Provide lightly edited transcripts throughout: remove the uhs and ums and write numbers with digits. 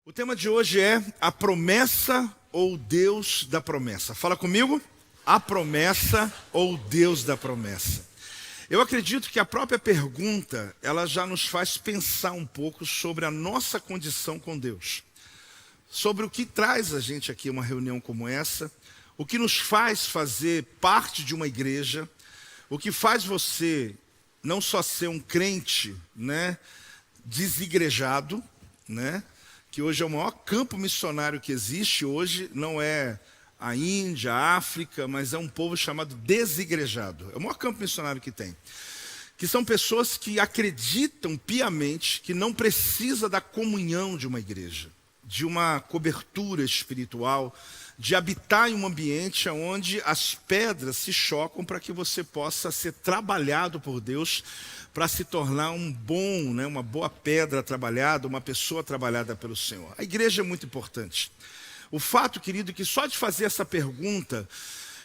O tema de hoje é a promessa ou o Deus da promessa. Fala comigo. A promessa ou o Deus da promessa. Eu acredito que a própria pergunta, ela já nos faz pensar um pouco sobre a nossa condição com Deus. Sobre o que traz a gente aqui a uma reunião como essa, o que nos faz fazer parte de uma igreja, o que faz você não só ser um crente, desigrejado, que hoje é o maior campo missionário que existe, hoje não é a Índia, a África, mas é um povo chamado desigrejado. É o maior campo missionário que tem. Que são pessoas que acreditam piamente que não precisa da comunhão de uma igreja, de uma cobertura espiritual, de habitar em um ambiente onde as pedras se chocam para que você possa ser trabalhado por Deus para se tornar uma boa pedra trabalhada, uma pessoa trabalhada pelo Senhor. A igreja é muito importante. O fato, querido, que só de fazer essa pergunta,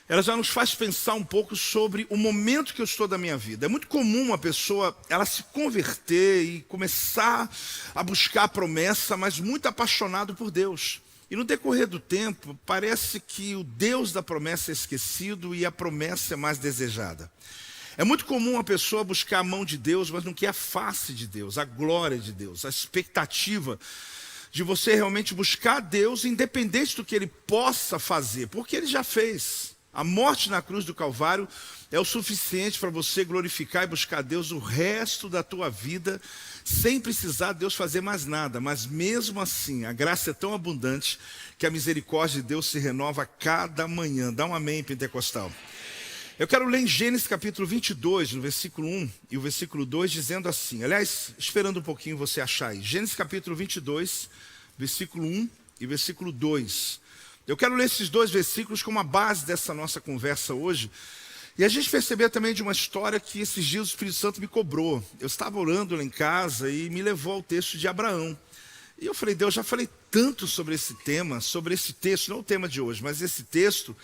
ela já nos faz pensar um pouco sobre o momento que eu estou da minha vida. É muito comum uma pessoa, ela se converter e começar a buscar a promessa, mas muito apaixonado por Deus. E no decorrer do tempo, parece que o Deus da promessa é esquecido e a promessa é mais desejada. É muito comum uma pessoa buscar a mão de Deus, mas não quer a face de Deus, a glória de Deus, a expectativa de você realmente buscar Deus, independente do que Ele possa fazer, porque Ele já fez. A morte na cruz do Calvário é o suficiente para você glorificar e buscar Deus o resto da tua vida, sem precisar Deus fazer mais nada. Mas mesmo assim, a graça é tão abundante que a misericórdia de Deus se renova a cada manhã. Dá um amém, pentecostal. Eu quero ler em Gênesis capítulo 22, no versículo 1 e o versículo 2, dizendo assim. Aliás, esperando um pouquinho você achar aí. Gênesis capítulo 22, versículo 1 e versículo 2. Eu quero ler esses dois versículos como a base dessa nossa conversa hoje. E a gente percebeu também de uma história que esses dias o Espírito Santo me cobrou. Eu estava orando lá em casa e me levou ao texto de Abraão. E eu falei, Deus, já falei tanto sobre esse tema, sobre esse texto, não o tema de hoje, mas esse texto.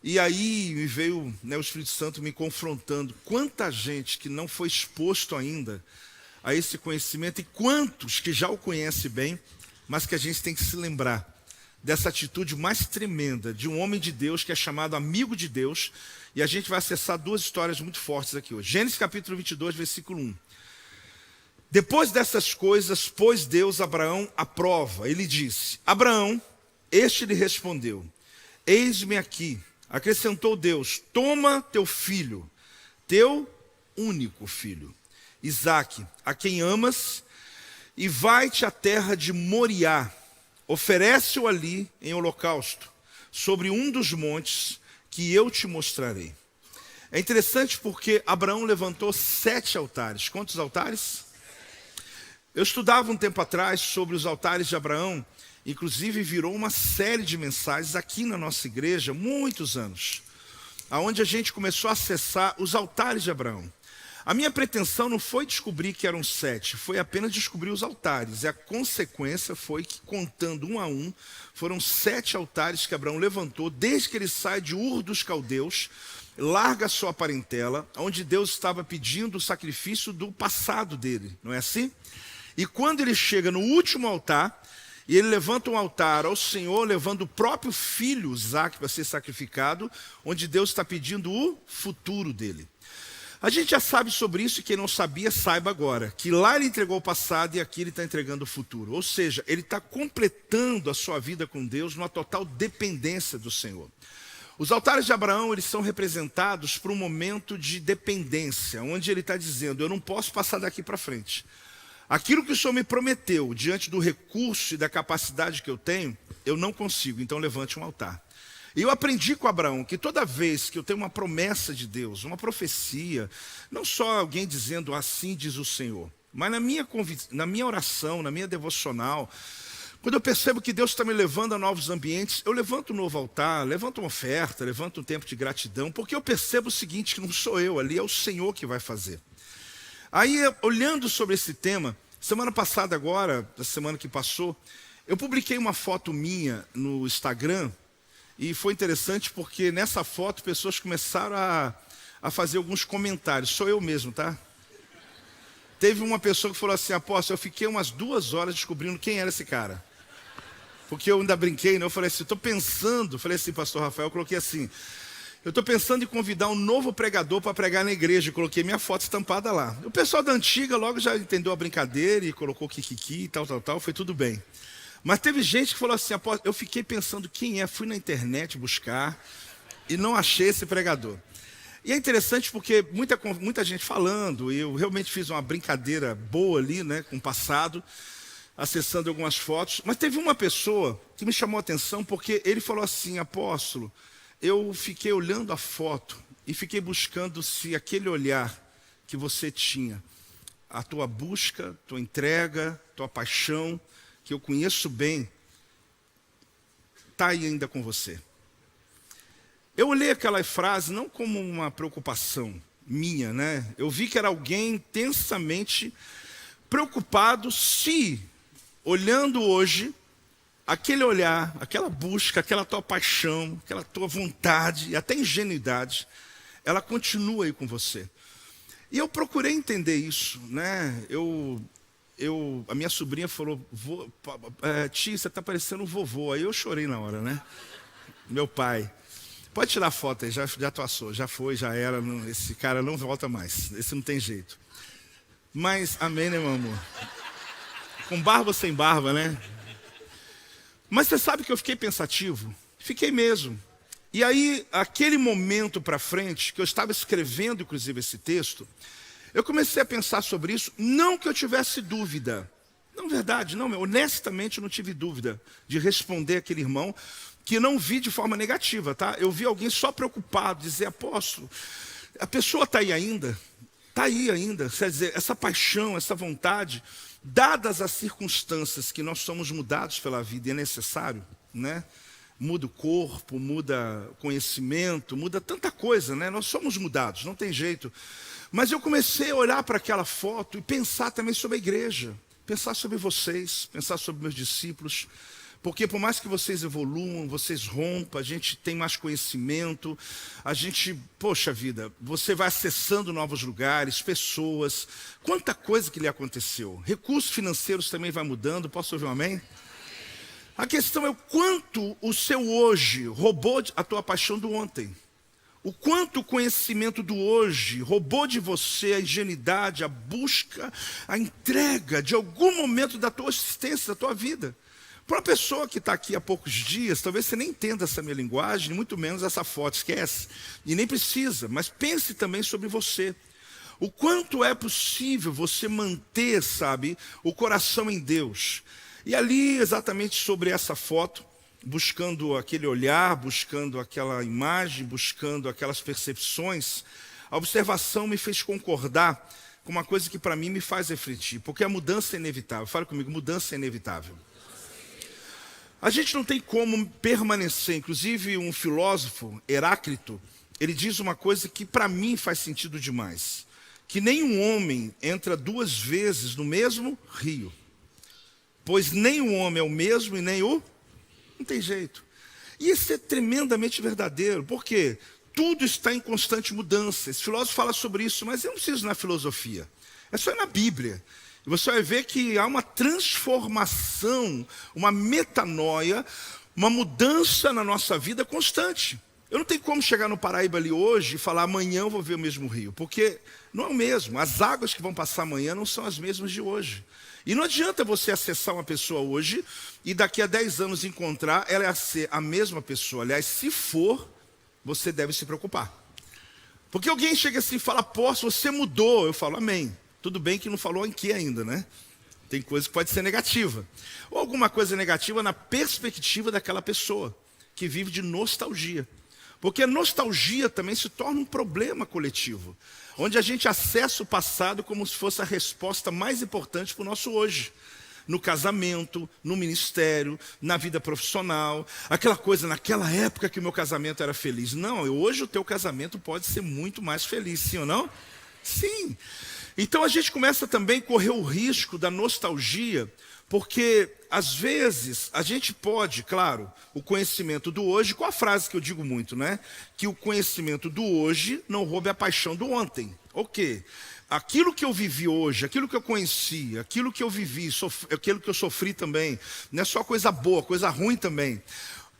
E aí me veio o Espírito Santo me confrontando. Quanta gente que não foi exposto ainda a esse conhecimento e quantos que já o conhecem bem, mas que a gente tem que se lembrar dessa atitude mais tremenda de um homem de Deus que é chamado amigo de Deus. E a gente vai acessar duas histórias muito fortes aqui hoje. Gênesis capítulo 22, versículo 1. Depois dessas coisas, pôs Deus Abraão à prova. Ele disse, Abraão, este lhe respondeu, eis-me aqui. Acrescentou Deus, toma teu filho, teu único filho, Isaque, a quem amas, e vai-te à terra de Moriá. Oferece-o ali em holocausto, sobre um dos montes que eu te mostrarei. É interessante porque Abraão levantou 7 altares. Quantos altares? Eu estudava um tempo atrás sobre os altares de Abraão, inclusive virou uma série de mensagens aqui na nossa igreja, muitos anos, onde a gente começou a acessar os altares de Abraão. A minha pretensão não foi descobrir que eram 7, foi apenas descobrir os altares. E a consequência foi que, contando um a um, foram 7 altares que Abraão levantou, desde que ele sai de Ur dos Caldeus, larga a sua parentela, onde Deus estava pedindo o sacrifício do passado dele, não é assim? E quando ele chega no último altar, e ele levanta um altar ao Senhor, levando o próprio filho, Isaque, para ser sacrificado, onde Deus está pedindo o futuro dele. A gente já sabe sobre isso e quem não sabia, saiba agora. Que lá ele entregou o passado e aqui ele está entregando o futuro. Ou seja, ele está completando a sua vida com Deus numa total dependência do Senhor. Os altares de Abraão, eles são representados por um momento de dependência, onde ele está dizendo, eu não posso passar daqui para frente. Aquilo que o Senhor me prometeu, diante do recurso e da capacidade que eu tenho, eu não consigo, então levante um altar. E eu aprendi com Abraão que toda vez que eu tenho uma promessa de Deus, uma profecia, não só alguém dizendo assim diz o Senhor, mas na minha oração, na minha devocional, quando eu percebo que Deus está me levando a novos ambientes, eu levanto um novo altar, levanto uma oferta, levanto um tempo de gratidão, porque eu percebo o seguinte, que não sou eu, ali é o Senhor que vai fazer. Aí, olhando sobre esse tema, semana passada agora, a semana que passou, eu publiquei uma foto minha no Instagram, e foi interessante porque nessa foto pessoas começaram a fazer alguns comentários. Sou eu mesmo, tá? Teve uma pessoa que falou assim, apóstolo, eu fiquei umas 2 horas descobrindo quem era esse cara. Porque eu ainda brinquei, né? Eu falei assim, estou pensando, falei assim, pastor Rafael, eu coloquei assim, eu estou pensando em convidar um novo pregador para pregar na igreja, e coloquei minha foto estampada lá. O pessoal da antiga logo já entendeu a brincadeira e colocou kikiki e tal, foi tudo bem. Mas teve gente que falou assim, eu fiquei pensando quem é, fui na internet buscar e não achei esse pregador. E é interessante porque muita gente falando, e eu realmente fiz uma brincadeira boa ali, né, com o passado, acessando algumas fotos, mas teve uma pessoa que me chamou a atenção porque ele falou assim, apóstolo, eu fiquei olhando a foto e fiquei buscando se aquele olhar que você tinha, a tua busca, tua entrega, tua paixão, que eu conheço bem, está aí ainda com você. Eu olhei aquela frase não como uma preocupação minha, né? Eu vi que era alguém intensamente preocupado se, olhando hoje, aquele olhar, aquela busca, aquela tua paixão, aquela tua vontade e até ingenuidade, ela continua aí com você. E eu procurei entender isso, né? A minha sobrinha falou, tia, você está parecendo um vovô. Aí eu chorei na hora, né? Meu pai. Pode tirar a foto aí, já passou, já foi, já era. Esse cara não volta mais, esse não tem jeito. Mas, amém, né, meu amor? Com barba ou sem barba, né? Mas você sabe que eu fiquei pensativo? Fiquei mesmo. E aí, aquele momento para frente, que eu estava escrevendo, inclusive, esse texto, eu comecei a pensar sobre isso, não que eu tivesse dúvida. Não, verdade, não, honestamente eu não tive dúvida de responder aquele irmão, que não vi de forma negativa, tá? Eu vi alguém só preocupado, dizer, apóstolo, a pessoa está aí ainda? Está aí ainda. Quer dizer, essa paixão, essa vontade, dadas as circunstâncias que nós somos mudados pela vida, e é necessário, né? Muda o corpo, muda conhecimento, muda tanta coisa, né? Nós somos mudados, não tem jeito. Mas eu comecei a olhar para aquela foto e pensar também sobre a igreja, pensar sobre vocês, pensar sobre meus discípulos, porque por mais que vocês evoluam, vocês rompam, a gente tem mais conhecimento, a gente, poxa vida, você vai acessando novos lugares, pessoas, quanta coisa que lhe aconteceu. Recursos financeiros também vai mudando, posso ouvir um amém? A questão é o quanto o seu hoje roubou a tua paixão do ontem. O quanto o conhecimento do hoje roubou de você a ingenuidade, a busca, a entrega de algum momento da tua existência, da tua vida. Para uma pessoa que está aqui há poucos dias, talvez você nem entenda essa minha linguagem, muito menos essa foto, esquece. E nem precisa, mas pense também sobre você. O quanto é possível você manter, sabe, o coração em Deus. E ali, exatamente sobre essa foto, buscando aquele olhar, buscando aquela imagem, buscando aquelas percepções, a observação me fez concordar com uma coisa que para mim me faz refletir, porque a mudança é inevitável. Fala comigo, mudança é inevitável. A gente não tem como permanecer, inclusive um filósofo, Heráclito, ele diz uma coisa que para mim faz sentido demais, que nenhum homem entra duas vezes no mesmo rio, pois nem o homem é o mesmo e nem o... Não tem jeito. E isso é tremendamente verdadeiro, porque tudo está em constante mudança. Esse filósofo fala sobre isso, mas eu não preciso ir na filosofia, é só ir na Bíblia. E você vai ver que há uma transformação, uma metanoia, uma mudança na nossa vida constante. Eu não tenho como chegar no Paraíba ali hoje e falar amanhã eu vou ver o mesmo rio, porque não é o mesmo. As águas que vão passar amanhã não são as mesmas de hoje. E não adianta você acessar uma pessoa hoje e daqui a 10 anos encontrar ela ser a mesma pessoa. Aliás, se for, você deve se preocupar. Porque alguém chega assim e fala, apóstolo, você mudou. Eu falo, amém. Tudo bem que não falou em que ainda, né? Tem coisa que pode ser negativa. Ou alguma coisa negativa na perspectiva daquela pessoa que vive de nostalgia. Porque a nostalgia também se torna um problema coletivo, onde a gente acessa o passado como se fosse a resposta mais importante para o nosso hoje. No casamento, no ministério, na vida profissional, aquela coisa, naquela época que o meu casamento era feliz. Não, hoje o teu casamento pode ser muito mais feliz, sim ou não? Sim. Então a gente começa também a correr o risco da nostalgia, porque às vezes a gente pode, claro, o conhecimento do hoje, qual a frase que eu digo muito, né? Que o conhecimento do hoje não roube a paixão do ontem. Ok. aquilo que eu vivi hoje, aquilo que eu conheci, aquilo que eu vivi, aquilo que eu sofri também, não é só coisa boa, coisa ruim também,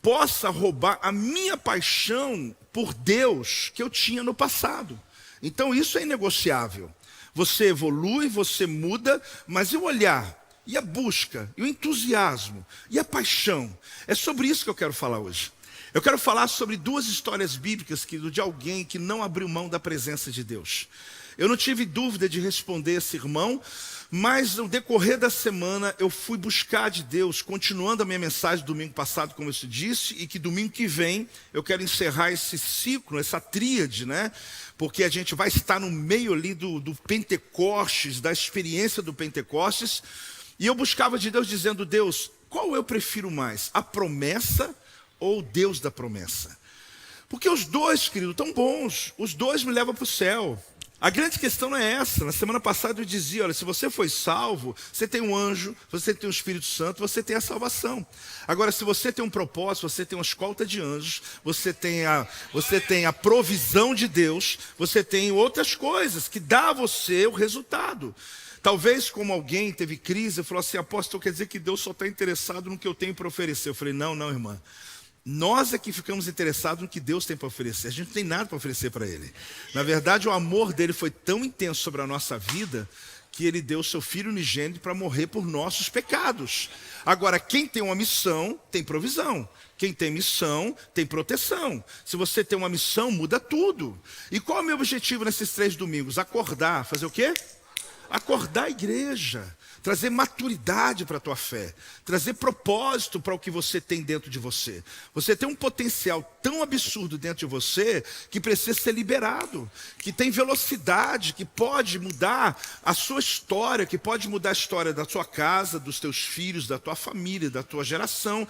possa roubar a minha paixão por Deus que eu tinha no passado. Então isso é inegociável. Você evolui, você muda, mas e o olhar, e a busca, e o entusiasmo, e a paixão? É sobre isso que eu quero falar hoje. Eu quero falar sobre duas histórias bíblicas, querido, de alguém que não abriu mão da presença de Deus. Eu não tive dúvida de responder esse irmão, mas no decorrer da semana eu fui buscar de Deus, continuando a minha mensagem do domingo passado, como eu te disse, e que domingo que vem eu quero encerrar esse ciclo, essa tríade, né? Porque a gente vai estar no meio ali do Pentecostes, da experiência do Pentecostes, e eu buscava de Deus dizendo: Deus, qual eu prefiro mais, a promessa ou o Deus da promessa? Porque os dois, querido, tão bons, os dois me levam para o céu. A grande questão não é essa. Na semana passada eu dizia: olha, se você foi salvo, você tem um anjo, você tem o Espírito Santo, você tem a salvação. Agora, se você tem um propósito, você tem uma escolta de anjos, você tem a provisão de Deus, você tem outras coisas que dá a você o resultado. Talvez como alguém teve crise e falou assim: apóstolo, quer dizer que Deus só está interessado no que eu tenho para oferecer. Eu falei: não, irmã. Nós é que ficamos interessados no que Deus tem para oferecer. A gente não tem nada para oferecer para Ele. Na verdade, o amor dele foi tão intenso sobre a nossa vida que Ele deu o seu Filho unigênito para morrer por nossos pecados. Agora, quem tem uma missão, tem provisão. Quem tem missão, tem proteção. Se você tem uma missão, muda tudo. E qual é o meu objetivo nesses 3 domingos? Acordar. Fazer o quê? Acordar a igreja. Trazer maturidade para a tua fé, trazer propósito para o que você tem dentro de você. Você tem um potencial tão absurdo dentro de você que precisa ser liberado, que tem velocidade, que pode mudar a sua história, que pode mudar a história da sua casa, dos teus filhos, da tua família, da tua geração.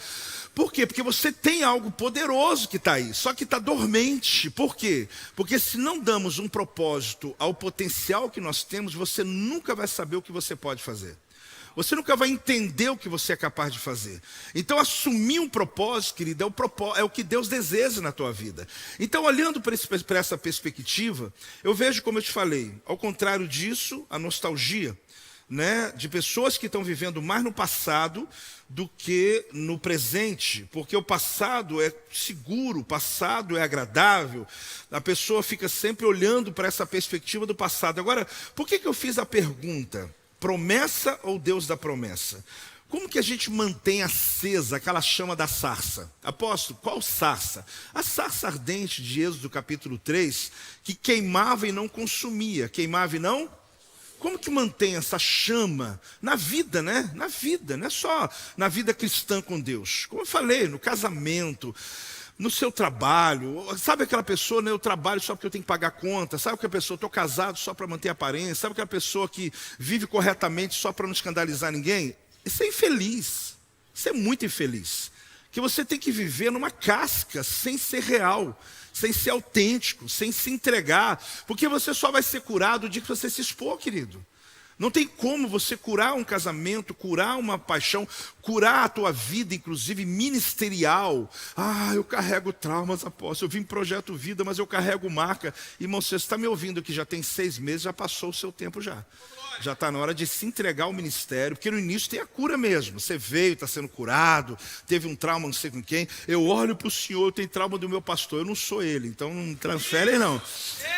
Por quê? Porque você tem algo poderoso que está aí, só que está dormente. Por quê? Porque se não damos um propósito ao potencial que nós temos, você nunca vai saber o que você pode fazer. Você nunca vai entender o que você é capaz de fazer. Então, assumir um propósito, querido, é o que Deus deseja na tua vida. Então, olhando para essa perspectiva, eu vejo, como eu te falei, ao contrário disso, a nostalgia, né, de pessoas que estão vivendo mais no passado do que no presente, porque o passado é seguro, o passado é agradável, a pessoa fica sempre olhando para essa perspectiva do passado. Agora, por que eu fiz a pergunta? Promessa ou Deus da promessa? Como que a gente mantém acesa aquela chama da sarça? Apóstolo, qual sarça? A sarça ardente de Êxodo capítulo 3, que queimava e não consumia. Queimava e não? Como que mantém essa chama na vida, né? Na vida, não é só na vida cristã com Deus. Como eu falei, no casamento, no seu trabalho. Sabe aquela pessoa, né, eu trabalho só porque eu tenho que pagar conta. Sabe aquela pessoa, estou casado só para manter a aparência. Sabe aquela pessoa que vive corretamente só para não escandalizar ninguém? Isso é infeliz. Isso é muito infeliz. Que você tem que viver numa casca, sem ser real, sem ser autêntico, sem se entregar. Porque você só vai ser curado o dia que você se expor, querido. Não tem como você curar um casamento, curar uma paixão, curar a tua vida, inclusive ministerial. Ah, eu carrego traumas, apóstolo. Eu vim Projeto Vida, mas eu carrego marca. Irmão, você está me ouvindo que já tem 6 meses, já passou o seu tempo já. Já está na hora de se entregar ao ministério, porque no início tem a cura mesmo. Você veio, está sendo curado, teve um trauma, não sei com quem. Eu olho para o senhor, eu tenho trauma do meu pastor, eu não sou ele, então não transfere não.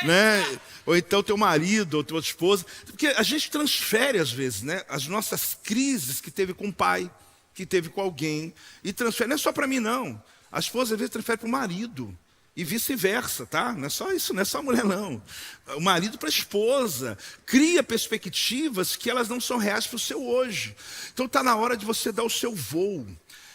Né? Ou então teu marido, ou tua esposa. Porque a gente transfere às vezes, né, as nossas crises que teve com o pai, que teve com alguém, e transfere, não é só para mim não. A esposa às vezes transfere para o marido. E vice-versa, tá? Não é só isso, não é só a mulher, não. O marido para a esposa. Cria perspectivas que elas não são reais para o seu hoje. Então está na hora de você dar o seu voo.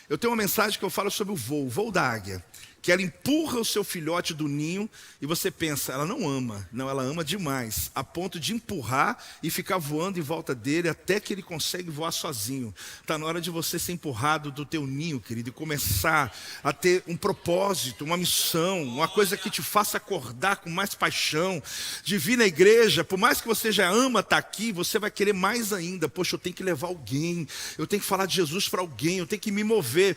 Eu tenho uma mensagem que eu falo sobre o voo da águia. Que ela empurra o seu filhote do ninho e você pensa, ela não ama. Não, ela ama demais, a ponto de empurrar e ficar voando em volta dele até que ele consegue voar sozinho. Está na hora de você ser empurrado do teu ninho, querido, e começar a ter um propósito, uma missão, uma coisa que te faça acordar com mais paixão, de vir na igreja. Por mais que você já ama estar aqui, você vai querer mais ainda. Poxa, eu tenho que levar alguém, eu tenho que falar de Jesus para alguém, eu tenho que me mover.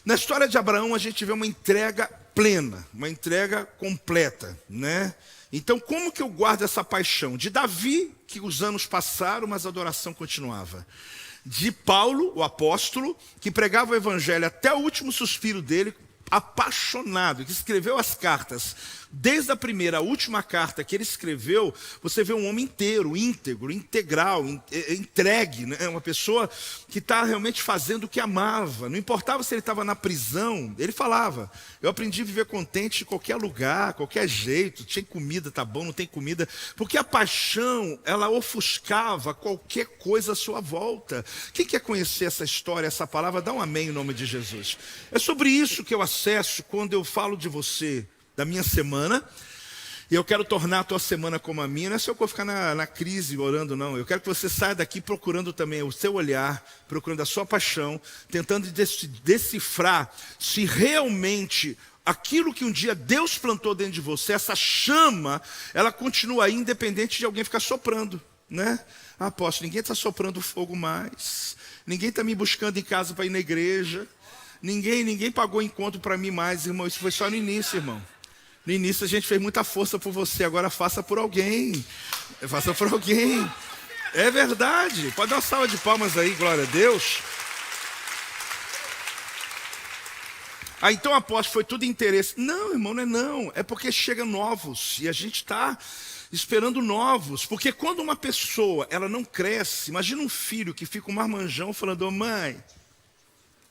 Na história de Abraão, a gente vê uma entrega plena, uma entrega completa, né? Então, como que eu guardo essa paixão? De Davi, que os anos passaram, mas a adoração continuava. De Paulo, o apóstolo, que pregava o evangelho até o último suspiro dele, apaixonado, que escreveu as cartas. Desde a primeira à última carta que ele escreveu, você vê um homem inteiro, íntegro, integral, entregue, né? Uma pessoa que está realmente fazendo o que amava. Não importava se ele estava na prisão, ele falava: eu aprendi a viver contente em qualquer lugar, qualquer jeito, tem comida, tá bom, não tem comida, porque a paixão, ela ofuscava qualquer coisa à sua volta. Quem quer conhecer essa história, essa palavra, dá um amém em nome de Jesus. É sobre isso que eu acesso quando eu falo de você, da minha semana, e eu quero tornar a tua semana como a minha. Não é só eu vou ficar na crise orando, não. Eu quero que você saia daqui procurando também o seu olhar, procurando a sua paixão, tentando decifrar se realmente aquilo que um dia Deus plantou dentro de você, essa chama, ela continua aí, independente de alguém ficar soprando, né? Ah, apóstolo, ninguém está soprando fogo mais, ninguém está me buscando em casa para ir na igreja, ninguém pagou encontro para mim mais, irmão. Isso foi só no início, irmão. No início a gente fez muita força por você, agora faça por alguém. Faça por alguém. É verdade. Pode dar uma salva de palmas aí, glória a Deus. Ah, então apóstolo, foi tudo interesse. Não, irmão, não é não. É porque chegam novos e a gente está esperando novos. Porque quando uma pessoa, ela não cresce, imagina um filho que fica um marmanjão falando: ô mãe,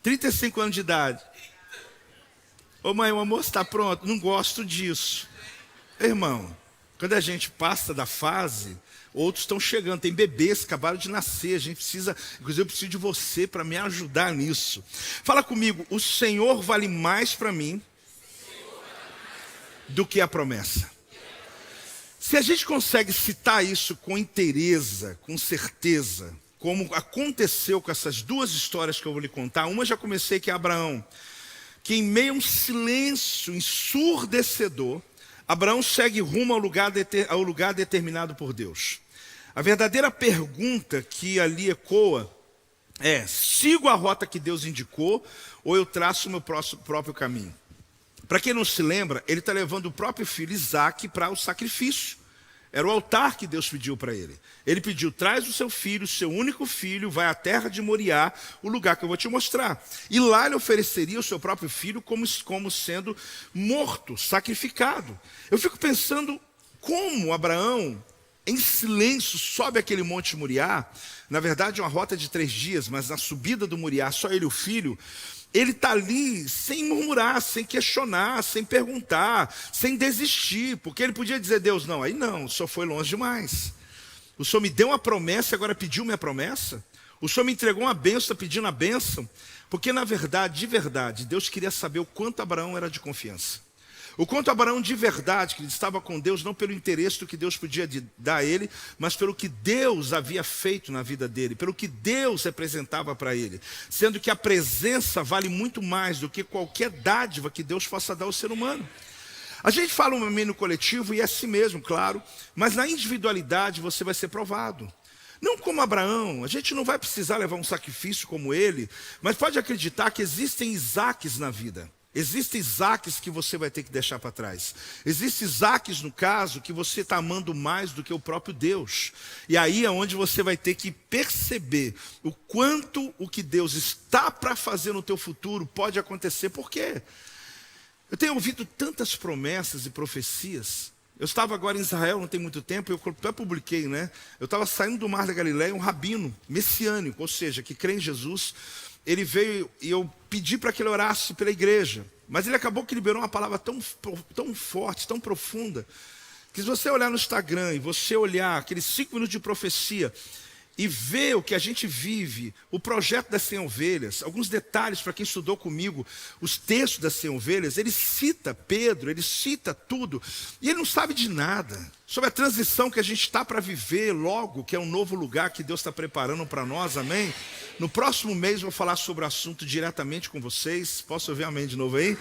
35 anos de idade. Ô mãe, o almoço está pronto? Não gosto disso. Irmão, quando a gente passa da fase, outros estão chegando. Tem bebês que acabaram de nascer. A gente precisa, inclusive eu preciso de você para me ajudar nisso. Fala comigo: o Senhor vale mais para mim do que a promessa. Se a gente consegue citar isso com inteireza, com certeza, como aconteceu com essas duas histórias que eu vou lhe contar. Uma já comecei, que é Abraão, que em meio a um silêncio ensurdecedor, Abraão segue rumo ao lugar determinado por Deus. A verdadeira pergunta que ali ecoa é: sigo a rota que Deus indicou ou eu traço o meu próprio caminho? Para quem não se lembra, ele está levando o próprio filho Isaque para o sacrifício. Era o altar que Deus pediu para ele. Ele pediu: traz o seu filho, seu único filho, vai à terra de Moriá, o lugar que eu vou te mostrar. E lá ele ofereceria o seu próprio filho como sendo morto, sacrificado. Eu fico pensando como Abraão, em silêncio, sobe aquele monte Moriá. Na verdade é uma rota de 3 dias, mas na subida do Moriá, só ele e o filho. Ele está ali sem murmurar, sem questionar, sem perguntar, sem desistir. Porque ele podia dizer: Deus, não, aí não, o Senhor foi longe demais. O Senhor me deu uma promessa e agora pediu minha promessa. O Senhor me entregou uma bênção, está pedindo a bênção. Porque na verdade, de verdade, Deus queria saber o quanto Abraão era de confiança. O quanto Abraão de verdade, que ele estava com Deus, não pelo interesse do que Deus podia dar a ele, mas pelo que Deus havia feito na vida dele, pelo que Deus representava para ele. Sendo que a presença vale muito mais do que qualquer dádiva que Deus possa dar ao ser humano. A gente fala um amém no coletivo e é assim mesmo, claro, mas na individualidade você vai ser provado. Não como Abraão, a gente não vai precisar levar um sacrifício como ele, mas pode acreditar que existem Isaques na vida. Existem Isaques que você vai ter que deixar para trás. Existem Isaques, no caso, que você está amando mais do que o próprio Deus. E aí é onde você vai ter que perceber o quanto o que Deus está para fazer no teu futuro pode acontecer. Por quê? Eu tenho ouvido tantas promessas e profecias. Eu estava agora em Israel, não tem muito tempo, eu até publiquei, né? Eu estava saindo do Mar da Galileia, um rabino messiânico, ou seja, que crê em Jesus. Ele veio e eu pedi para que ele orasse pela igreja. Mas ele acabou que liberou uma palavra tão forte, tão profunda, que se você olhar no Instagram e você olhar aqueles 5 minutos de profecia e ver o que a gente vive, o projeto das 100 ovelhas, alguns detalhes para quem estudou comigo, os textos das 100 ovelhas, ele cita Pedro, ele cita tudo, e ele não sabe de nada, sobre a transição que a gente está para viver logo, que é um novo lugar que Deus está preparando para nós, amém? No próximo mês eu vou falar sobre o assunto diretamente com vocês, posso ouvir amém de novo aí?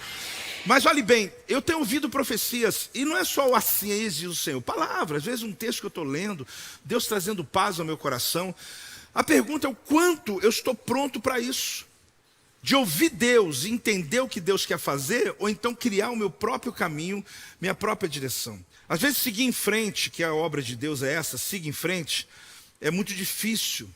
Mas olhe bem, eu tenho ouvido profecias, e não é só o assim diz o Senhor, palavras, às vezes um texto que eu estou lendo, Deus trazendo paz ao meu coração. A pergunta é o quanto eu estou pronto para isso, de ouvir Deus e entender o que Deus quer fazer, ou então criar o meu próprio caminho, minha própria direção. Às vezes seguir em frente, que a obra de Deus é essa, siga em frente, é muito difícil.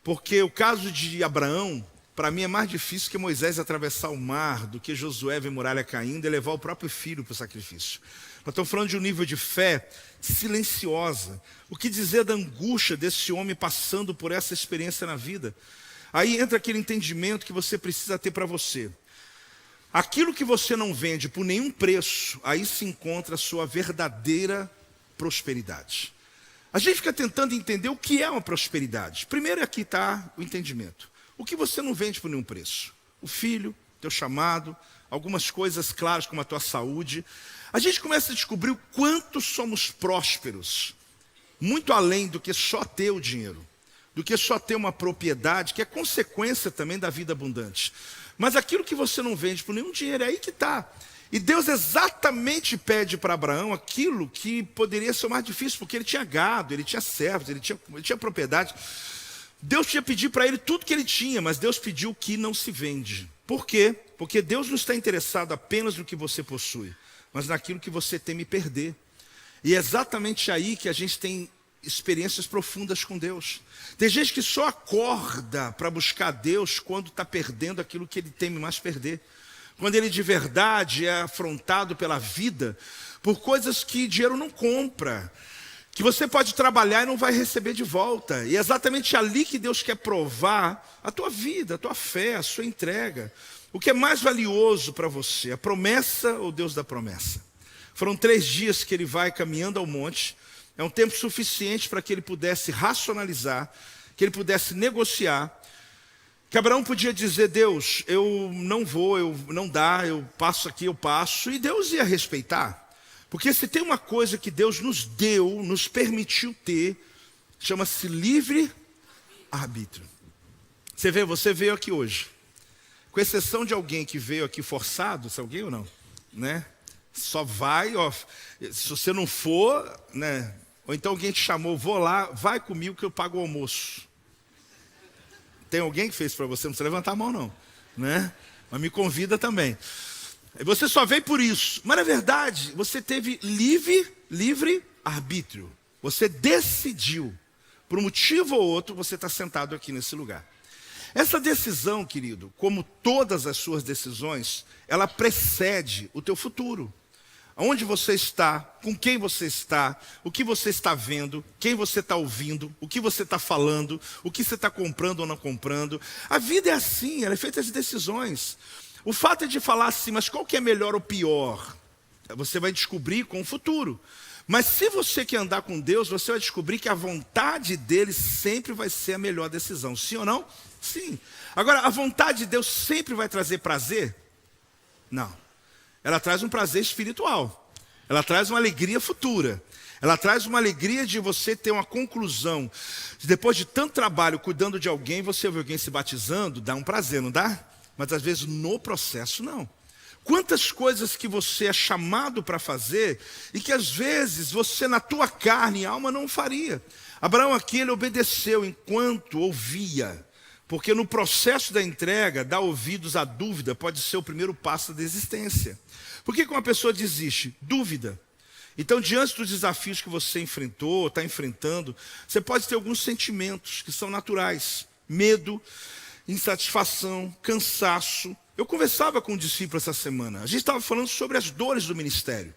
Porque o caso de Abraão, para mim é mais difícil que Moisés atravessar o mar, do que Josué ver muralha caindo e levar o próprio filho para o sacrifício. Nós estamos falando de um nível de fé silenciosa. O que dizer da angústia desse homem passando por essa experiência na vida? Aí entra aquele entendimento que você precisa ter para você. Aquilo que você não vende por nenhum preço, aí se encontra a sua verdadeira prosperidade. A gente fica tentando entender o que é uma prosperidade. Primeiro aqui está o entendimento. O que você não vende por nenhum preço? O filho, teu chamado, algumas coisas claras como a tua saúde. A gente começa a descobrir o quanto somos prósperos, muito além do que só ter o dinheiro, do que só ter uma propriedade, que é consequência também da vida abundante. Mas aquilo que você não vende por nenhum dinheiro, é aí que está. E Deus exatamente pede para Abraão aquilo que poderia ser o mais difícil, porque ele tinha gado, ele tinha servos, ele tinha propriedade. Deus tinha pedido para ele tudo que ele tinha, mas Deus pediu o que não se vende. Por quê? Porque Deus não está interessado apenas no que você possui, mas naquilo que você teme perder. E é exatamente aí que a gente tem experiências profundas com Deus. Tem gente que só acorda para buscar Deus quando está perdendo aquilo que ele teme mais perder. Quando ele de verdade é afrontado pela vida por coisas que dinheiro não compra, que você pode trabalhar e não vai receber de volta. E é exatamente ali que Deus quer provar a tua vida, a tua fé, a sua entrega. O que é mais valioso para você, a promessa ou Deus da promessa? Foram 3 dias que ele vai caminhando ao monte. É um tempo suficiente para que ele pudesse racionalizar, que ele pudesse negociar. Que Abraão podia dizer, Deus, eu não vou, não dá, eu passo aqui, eu passo. E Deus ia respeitar. Porque se tem uma coisa que Deus nos deu, nos permitiu ter, chama-se livre arbítrio. Você veio aqui hoje. Com exceção de alguém que veio aqui forçado, se alguém ou não, né? Só vai, ó, se você não for, né? Ou então alguém te chamou, vou lá, vai comigo que eu pago o almoço. Tem alguém que fez para você? Não precisa levantar a mão não, né? Mas me convida também. Você só veio por isso. Mas na verdade, você teve livre arbítrio. Você decidiu. Por um motivo ou outro, você está sentado aqui nesse lugar. Essa decisão, querido, como todas as suas decisões, ela precede o teu futuro. Onde você está, com quem você está, o que você está vendo, quem você está ouvindo, o que você está falando, o que você está comprando ou não comprando. A vida é assim, ela é feita de decisões. O fato é de falar assim, mas qual que é melhor ou pior? Você vai descobrir com o futuro. Mas se você quer andar com Deus, você vai descobrir que a vontade dele sempre vai ser a melhor decisão. Sim ou não? Sim. Agora, a vontade de Deus sempre vai trazer prazer? Não. Ela traz um prazer espiritual. Ela traz uma alegria futura. Ela traz uma alegria de você ter uma conclusão. Depois de tanto trabalho cuidando de alguém, você vê alguém se batizando, dá um prazer, não dá? Mas às vezes no processo não. Quantas coisas que você é chamado para fazer e que às vezes você na tua carne e alma não faria. Abraão aqui, ele obedeceu enquanto ouvia. Porque no processo da entrega, dar ouvidos à dúvida pode ser o primeiro passo da desistência. Por que uma pessoa desiste? Dúvida. Então, diante dos desafios que você enfrentou, está enfrentando, você pode ter alguns sentimentos que são naturais. Medo, insatisfação, cansaço. Eu conversava com um discípulo essa semana. A gente estava falando sobre as dores do ministério.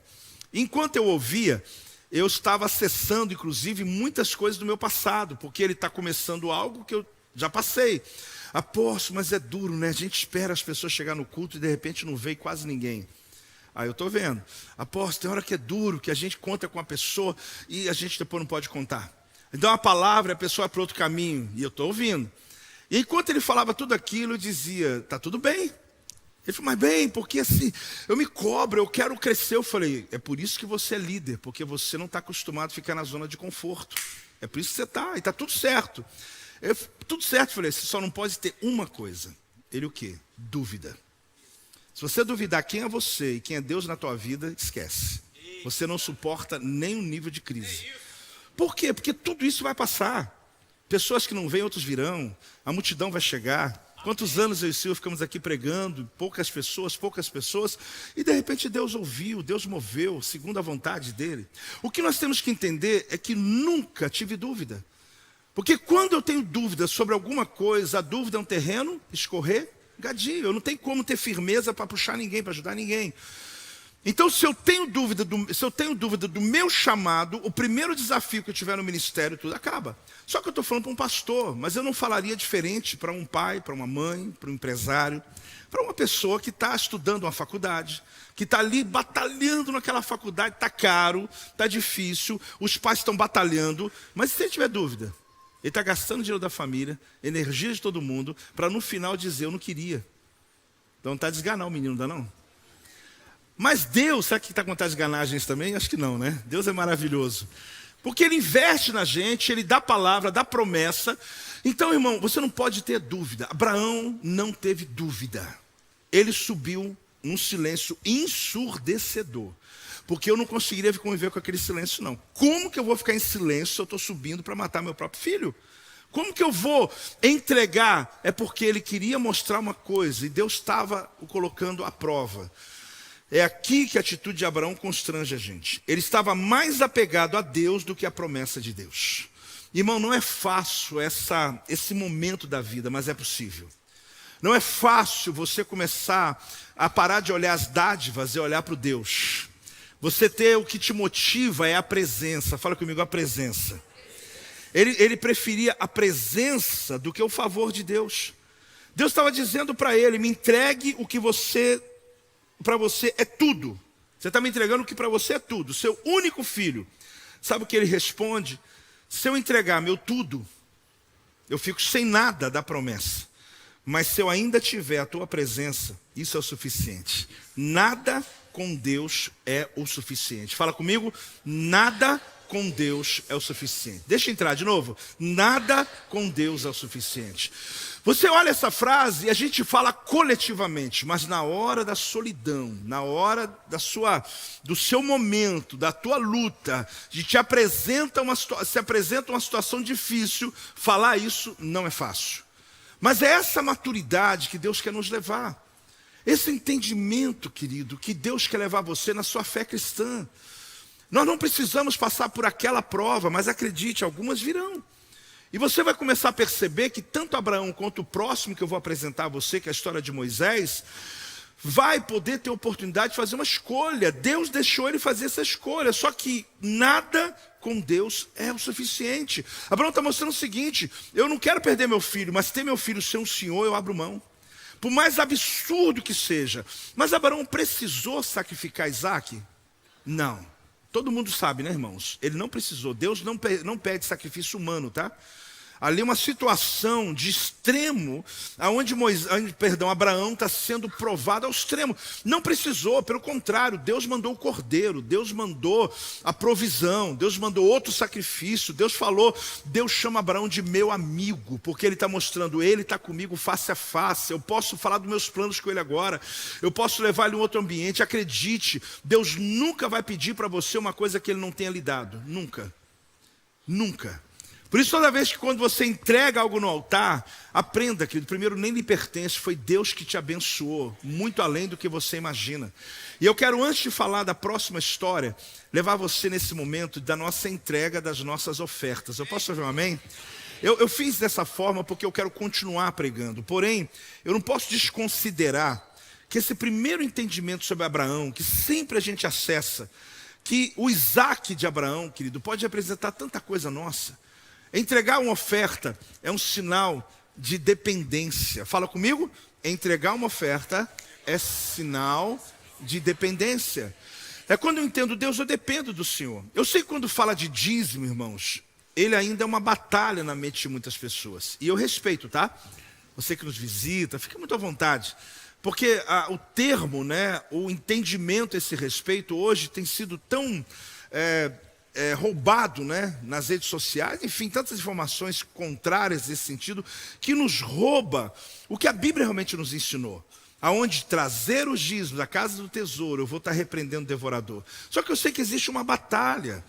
Enquanto eu ouvia, eu estava acessando, inclusive, muitas coisas do meu passado. Porque ele está começando algo que eu já passei. Apóstolo, mas é duro, né? A gente espera as pessoas chegar no culto e de repente não vê quase ninguém. Aí eu estou vendo. Apóstolo, tem hora que é duro, que a gente conta com a pessoa e a gente depois não pode contar. Então a palavra, a pessoa vai para outro caminho. E eu estou ouvindo. E enquanto ele falava tudo aquilo, eu dizia, tá tudo bem. Ele falou, mas bem, porque assim, eu me cobro, eu quero crescer. Eu falei, é por isso que você é líder, porque você não está acostumado a ficar na zona de conforto. É por isso que você está, e está tudo certo. Tudo certo, eu falei, você só não pode ter uma coisa. Ele o quê? Dúvida. Se você duvidar quem é você e quem é Deus na tua vida, esquece. Você não suporta nenhum nível de crise. Por quê? Porque tudo isso vai passar. Pessoas que não vêm, outros virão. A multidão vai chegar. Quantos anos eu e o Silvio ficamos aqui pregando, poucas pessoas, e de repente Deus ouviu, Deus moveu, segundo a vontade dele. O que nós temos que entender é que nunca tive dúvida. Porque quando eu tenho dúvida sobre alguma coisa, a dúvida é um terreno escorregadio. Eu não tenho como ter firmeza para puxar ninguém, para ajudar ninguém. Então, se eu tenho dúvida do meu chamado, o primeiro desafio que eu tiver no ministério, tudo acaba. Só que eu estou falando para um pastor, mas eu não falaria diferente para um pai, para uma mãe, para um empresário, para uma pessoa que está estudando uma faculdade, que está ali batalhando naquela faculdade, está caro, está difícil, os pais estão batalhando, mas se ele tiver dúvida, ele está gastando dinheiro da família, energia de todo mundo, para no final dizer, eu não queria. Então está a desganar o menino, não dá não? Mas Deus, será que está com as ganagens também? Acho que não, né? Deus é maravilhoso. Porque Ele investe na gente, Ele dá palavra, dá promessa. Então, irmão, você não pode ter dúvida. Abraão não teve dúvida. Ele subiu num silêncio ensurdecedor. Porque eu não conseguiria conviver com aquele silêncio, não. Como que eu vou ficar em silêncio se eu estou subindo para matar meu próprio filho? Como que eu vou entregar? É porque ele queria mostrar uma coisa e Deus estava o colocando à prova. É aqui que a atitude de Abraão constrange a gente. Ele estava mais apegado a Deus do que a promessa de Deus. Irmão, não é fácil esse momento da vida, mas é possível. Não é fácil você começar a parar de olhar as dádivas e olhar para o Deus. Você ter o que te motiva é a presença. Fala comigo, a presença. Ele preferia a presença do que o favor de Deus. Deus estava dizendo para ele, me entregue o que para você é tudo. Você está me entregando o que para você é tudo. Seu único filho. Sabe o que ele responde? Se eu entregar meu tudo, eu fico sem nada da promessa. Mas se eu ainda tiver a tua presença, isso é o suficiente. Nada com Deus é o suficiente. Fala comigo, nada com Deus é o suficiente. Deixa eu entrar de novo. Nada com Deus é o suficiente. Você olha essa frase e a gente fala coletivamente, mas na hora da solidão, na hora do seu momento, da tua luta, de se apresenta uma situação difícil, falar isso não é fácil. Mas é essa maturidade que Deus quer nos levar. Esse entendimento, querido, que Deus quer levar você na sua fé cristã. Nós não precisamos passar por aquela prova, mas acredite, algumas virão. E você vai começar a perceber que tanto Abraão quanto o próximo que eu vou apresentar a você, que é a história de Moisés, vai poder ter oportunidade de fazer uma escolha. Deus deixou ele fazer essa escolha, só que nada com Deus é o suficiente. Abraão está mostrando o seguinte, eu não quero perder meu filho, mas ter meu filho ser um senhor, eu abro mão. Por mais absurdo que seja. Mas Abraão precisou sacrificar Isaac? Não. Todo mundo sabe, né, irmãos? Ele não precisou. Deus não pede sacrifício humano, tá? Ali uma situação de extremo, onde Abraão está sendo provado ao extremo. Não precisou, pelo contrário, Deus mandou o cordeiro, Deus mandou a provisão, Deus mandou outro sacrifício. Deus chama Abraão de meu amigo, porque ele está mostrando, ele está comigo face a face. Eu posso falar dos meus planos com ele agora, eu posso levar ele em outro ambiente. Acredite, Deus nunca vai pedir para você uma coisa que ele não tenha lhe dado. Nunca. Nunca. Por isso, toda vez que quando você entrega algo no altar, aprenda que primeiro nem lhe pertence, foi Deus que te abençoou, muito além do que você imagina. E eu quero, antes de falar da próxima história, levar você nesse momento da nossa entrega das nossas ofertas. Eu posso ouvir um amém? Eu fiz dessa forma porque eu quero continuar pregando. Porém, eu não posso desconsiderar que esse primeiro entendimento sobre Abraão, que sempre a gente acessa, que o Isaac de Abraão, querido, pode representar tanta coisa nossa. Entregar uma oferta é um sinal de dependência. Fala comigo? Entregar uma oferta é sinal de dependência. É quando eu entendo Deus, eu dependo do Senhor. Eu sei que quando fala de dízimo, irmãos, ele ainda é uma batalha na mente de muitas pessoas. E eu respeito, tá? Você que nos visita, fique muito à vontade. Porque o termo, né, o entendimento a esse respeito hoje tem sido tão roubado, né, nas redes sociais, enfim, tantas informações contrárias nesse sentido, que nos rouba o que a Bíblia realmente nos ensinou. Aonde trazer os dízimos da casa do tesouro, eu vou estar repreendendo o devorador. Só que eu sei que existe uma batalha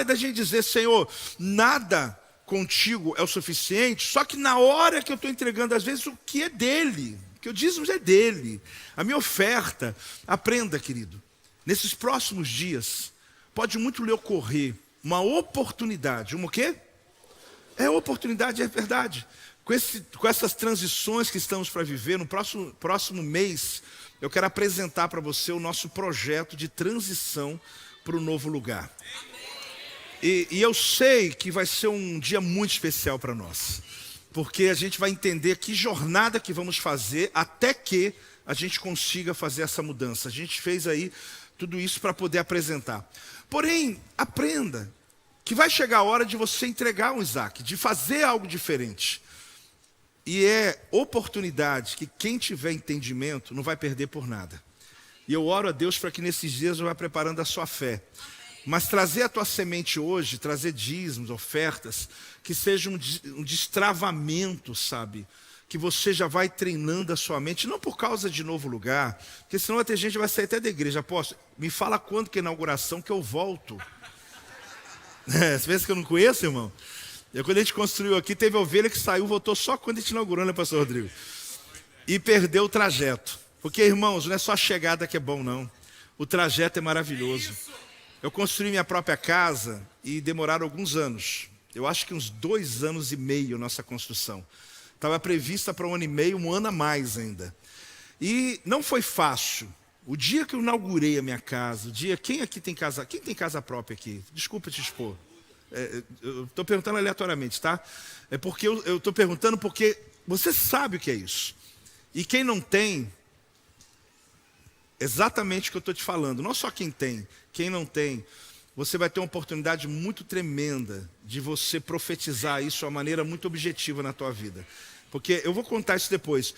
da gente dizer, Senhor, nada contigo é o suficiente, só que na hora que eu estou entregando, às vezes, o que é dele, que o dízimo é dele, a minha oferta. Aprenda, querido, nesses próximos dias, pode muito lhe ocorrer uma oportunidade. Uma o quê? É oportunidade, é verdade. Com essas transições que estamos para viver, no próximo mês, eu quero apresentar para você o nosso projeto de transição para o novo lugar. E eu sei que vai ser um dia muito especial para nós, porque a gente vai entender que jornada que vamos fazer até que a gente consiga fazer essa mudança. A gente fez aí tudo isso para poder apresentar. Porém, aprenda que vai chegar a hora de você entregar um Isaac, de fazer algo diferente. E é oportunidade que quem tiver entendimento não vai perder por nada. E eu oro a Deus para que nesses dias eu vá preparando a sua fé. Mas trazer a tua semente hoje, trazer dízimos, ofertas, que seja um destravamento, sabe? Que você já vai treinando a sua mente, não por causa de novo lugar, porque senão vai ter gente que vai sair até da igreja. Apóstolo, me fala quando que é a inauguração que eu volto. Você pensa que eu não conheço, irmão? Quando a gente construiu aqui, teve ovelha que saiu, voltou só quando a gente inaugurou, né, pastor Rodrigo? E perdeu o trajeto. Porque, irmãos, não é só a chegada que é bom, não. O trajeto é maravilhoso. Eu construí minha própria casa e demoraram alguns anos. Eu acho que uns 2 anos e meio nossa construção. Estava prevista para 1 ano e meio, 1 ano a mais ainda. E não foi fácil. O dia que eu inaugurei a minha casa, quem aqui tem casa? Quem tem casa própria aqui? Desculpa te expor. Eu estou perguntando aleatoriamente, tá? É porque eu estou perguntando porque você sabe o que é isso. E quem não tem, exatamente o que eu estou te falando. Não só quem tem, quem não tem, você vai ter uma oportunidade muito tremenda de você profetizar isso de uma maneira muito objetiva na tua vida. Porque eu vou contar isso depois.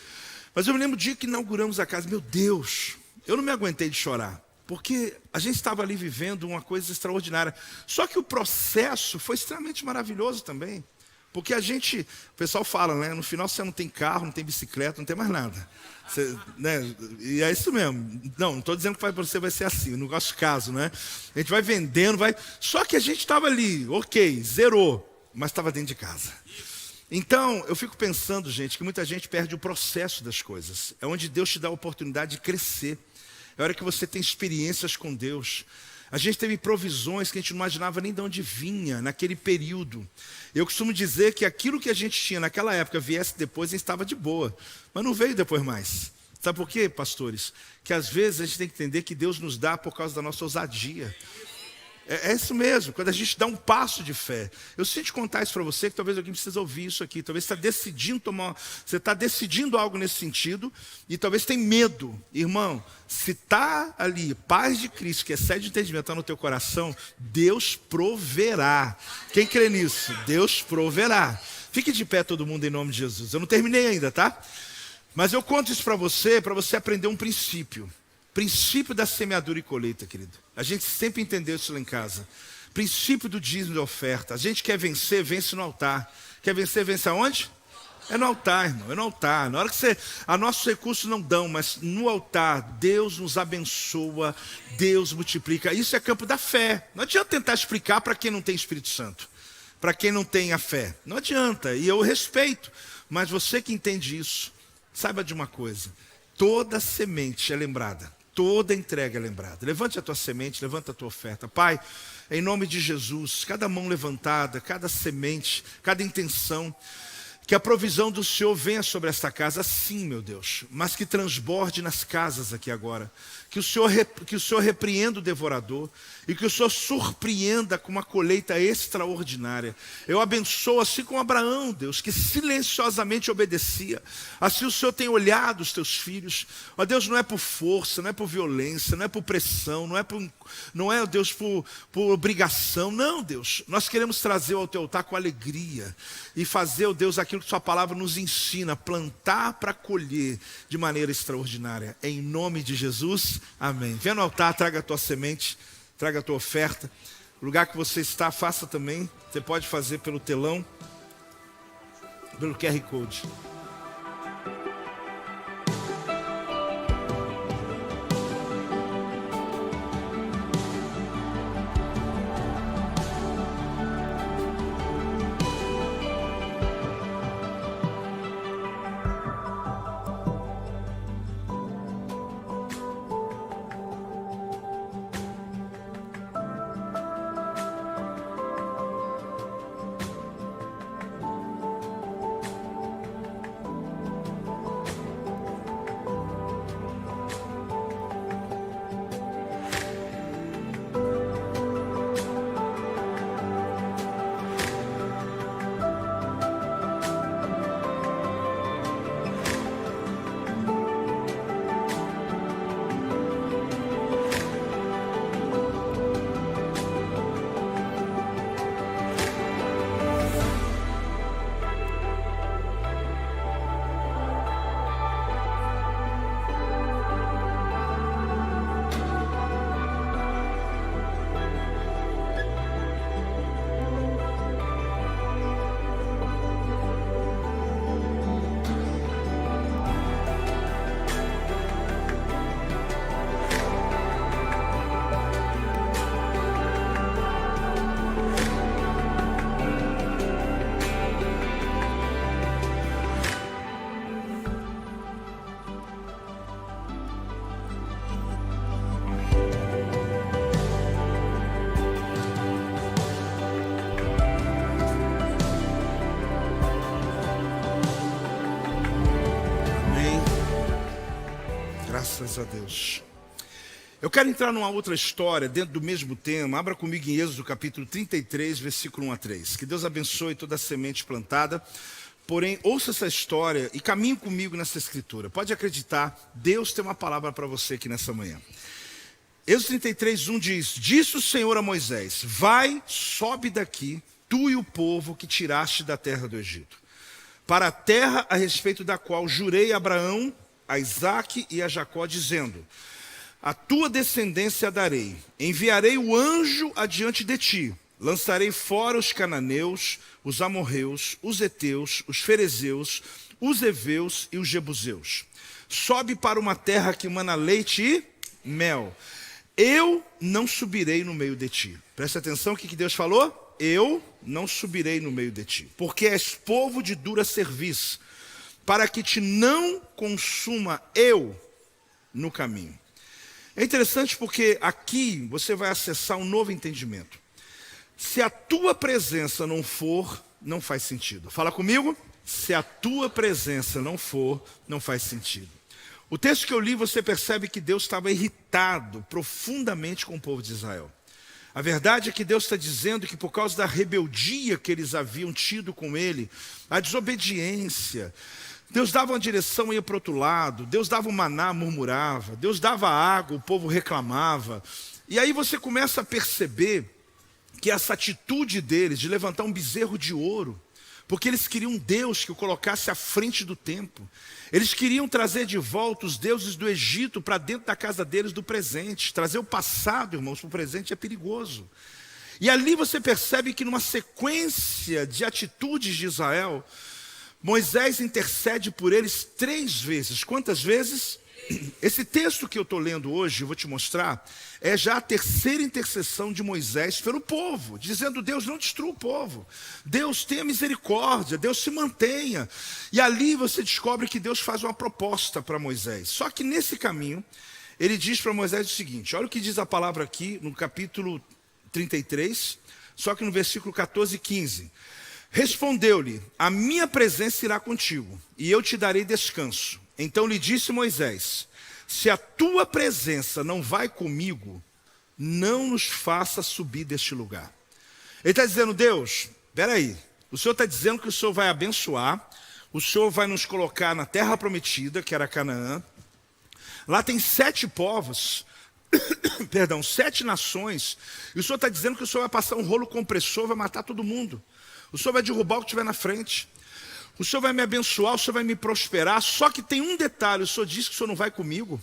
Mas eu me lembro do dia que inauguramos a casa. Meu Deus, eu não me aguentei de chorar. Porque a gente estava ali vivendo uma coisa extraordinária. Só que o processo foi extremamente maravilhoso também. Porque o pessoal fala, né? No final você não tem carro, não tem bicicleta, não tem mais nada. Você, né? E é isso mesmo. Não estou dizendo que para você vai ser assim, no nosso caso, né? A gente vai vendendo, vai. Só que a gente estava ali, ok, zerou, mas estava dentro de casa. Então, eu fico pensando, gente, que muita gente perde o processo das coisas. É onde Deus te dá a oportunidade de crescer. É a hora que você tem experiências com Deus. A gente teve provisões que a gente não imaginava nem de onde vinha naquele período. Eu costumo dizer que aquilo que a gente tinha naquela época viesse depois, a gente estava de boa. Mas não veio depois mais. Sabe por quê, pastores? Que às vezes a gente tem que entender que Deus nos dá por causa da nossa ousadia. É isso mesmo, quando a gente dá um passo de fé. Eu sinto contar isso para você, que talvez alguém precise ouvir isso aqui. Talvez você está decidindo algo nesse sentido, e talvez tenha medo. Irmão, se está ali, paz de Cristo, que excede o entendimento, está no teu coração, Deus proverá. Quem crê nisso? Deus proverá. Fique de pé todo mundo em nome de Jesus. Eu não terminei ainda, tá? Mas eu conto isso para você aprender um princípio. Princípio da semeadura e colheita, querido. A gente sempre entendeu isso lá em casa. Princípio do dízimo e oferta. A gente quer vencer, vence no altar. Quer vencer, vence aonde? É no altar, irmão, é no altar. Na hora que nossos recursos não dão, mas no altar, Deus nos abençoa, Deus multiplica. Isso é campo da fé. Não adianta tentar explicar para quem não tem Espírito Santo, para quem não tem a fé. Não adianta, e eu respeito. Mas você que entende isso, saiba de uma coisa. Toda semente é lembrada. Toda entrega é lembrada. Levante a tua semente, levanta a tua oferta. Pai, em nome de Jesus, cada mão levantada, cada semente, cada intenção, que a provisão do Senhor venha sobre esta casa, sim, meu Deus, mas que transborde nas casas aqui agora. Que o Senhor repreenda o devorador e que o Senhor surpreenda com uma colheita extraordinária. Eu abençoo, assim como Abraão, Deus, que silenciosamente obedecia. Assim o Senhor tem olhado os teus filhos. Ó Deus, não é por força, não é por violência, não é por pressão, não é, Deus, por obrigação. Não, Deus, nós queremos trazer ao teu altar com alegria e fazer, ó Deus, aquilo que sua palavra nos ensina, plantar para colher de maneira extraordinária. Em nome de Jesus, amém. Venha no altar, traga a tua semente, traga a tua oferta. O lugar que você está, faça também. Você pode fazer pelo telão, pelo QR Code. Graças a Deus. Eu quero entrar numa outra história, dentro do mesmo tema. Abra comigo em Êxodo capítulo 33, versículo 1 a 3. Que Deus abençoe toda a semente plantada. Porém, ouça essa história e caminhe comigo nessa escritura. Pode acreditar, Deus tem uma palavra para você aqui nessa manhã. Êxodo 33, 1 diz: Disse o Senhor a Moisés: Vai, sobe daqui, tu e o povo que tiraste da terra do Egito, para a terra a respeito da qual jurei a Abraão, a Isaque e a Jacó, dizendo: A tua descendência darei, enviarei o anjo adiante de ti, lançarei fora os cananeus, os amorreus, os heteus, os ferezeus, os heveus e os jebuseus. Sobe para uma terra que mana leite e mel. Eu não subirei no meio de ti. Presta atenção, o que Deus falou? Eu não subirei no meio de ti, porque és povo de dura cerviz, para que te não consuma eu no caminho. É interessante porque aqui você vai acessar um novo entendimento. Se a tua presença não for, não faz sentido. Fala comigo. Se a tua presença não for, não faz sentido. O texto que eu li, você percebe que Deus estava irritado profundamente com o povo de Israel. A verdade é que Deus está dizendo que por causa da rebeldia que eles haviam tido com ele, a desobediência, Deus dava uma direção e ia para o outro lado, Deus dava o maná, murmurava, Deus dava água, o povo reclamava. E aí você começa a perceber que essa atitude deles de levantar um bezerro de ouro, porque eles queriam um Deus que o colocasse à frente do tempo. Eles queriam trazer de volta os deuses do Egito para dentro da casa deles do presente. Trazer o passado, irmãos, para o presente é perigoso. E ali você percebe que numa sequência de atitudes de Israel, Moisés intercede por eles 3 vezes. Quantas vezes? Esse texto que eu estou lendo hoje, eu vou te mostrar, é já a 3ª intercessão de Moisés pelo povo, dizendo: Deus, não destrua o povo, Deus tenha misericórdia, Deus se mantenha. E ali você descobre que Deus faz uma proposta para Moisés. Só que nesse caminho, ele diz para Moisés o seguinte: olha o que diz a palavra aqui no capítulo 33, só que no versículo 14 e 15. Respondeu-lhe: a minha presença irá contigo, e eu te darei descanso. Então lhe disse Moisés: se a tua presença não vai comigo, não nos faça subir deste lugar. Ele está dizendo: Deus, espera aí, o Senhor está dizendo que o Senhor vai abençoar, o Senhor vai nos colocar na terra prometida, que era Canaã. Lá tem 7 povos, perdão, 7 nações, e o Senhor está dizendo que o Senhor vai passar um rolo compressor, vai matar todo mundo. O Senhor vai derrubar o que estiver na frente. O Senhor vai me abençoar, o Senhor vai me prosperar. Só que tem um detalhe: o Senhor diz que o Senhor não vai comigo.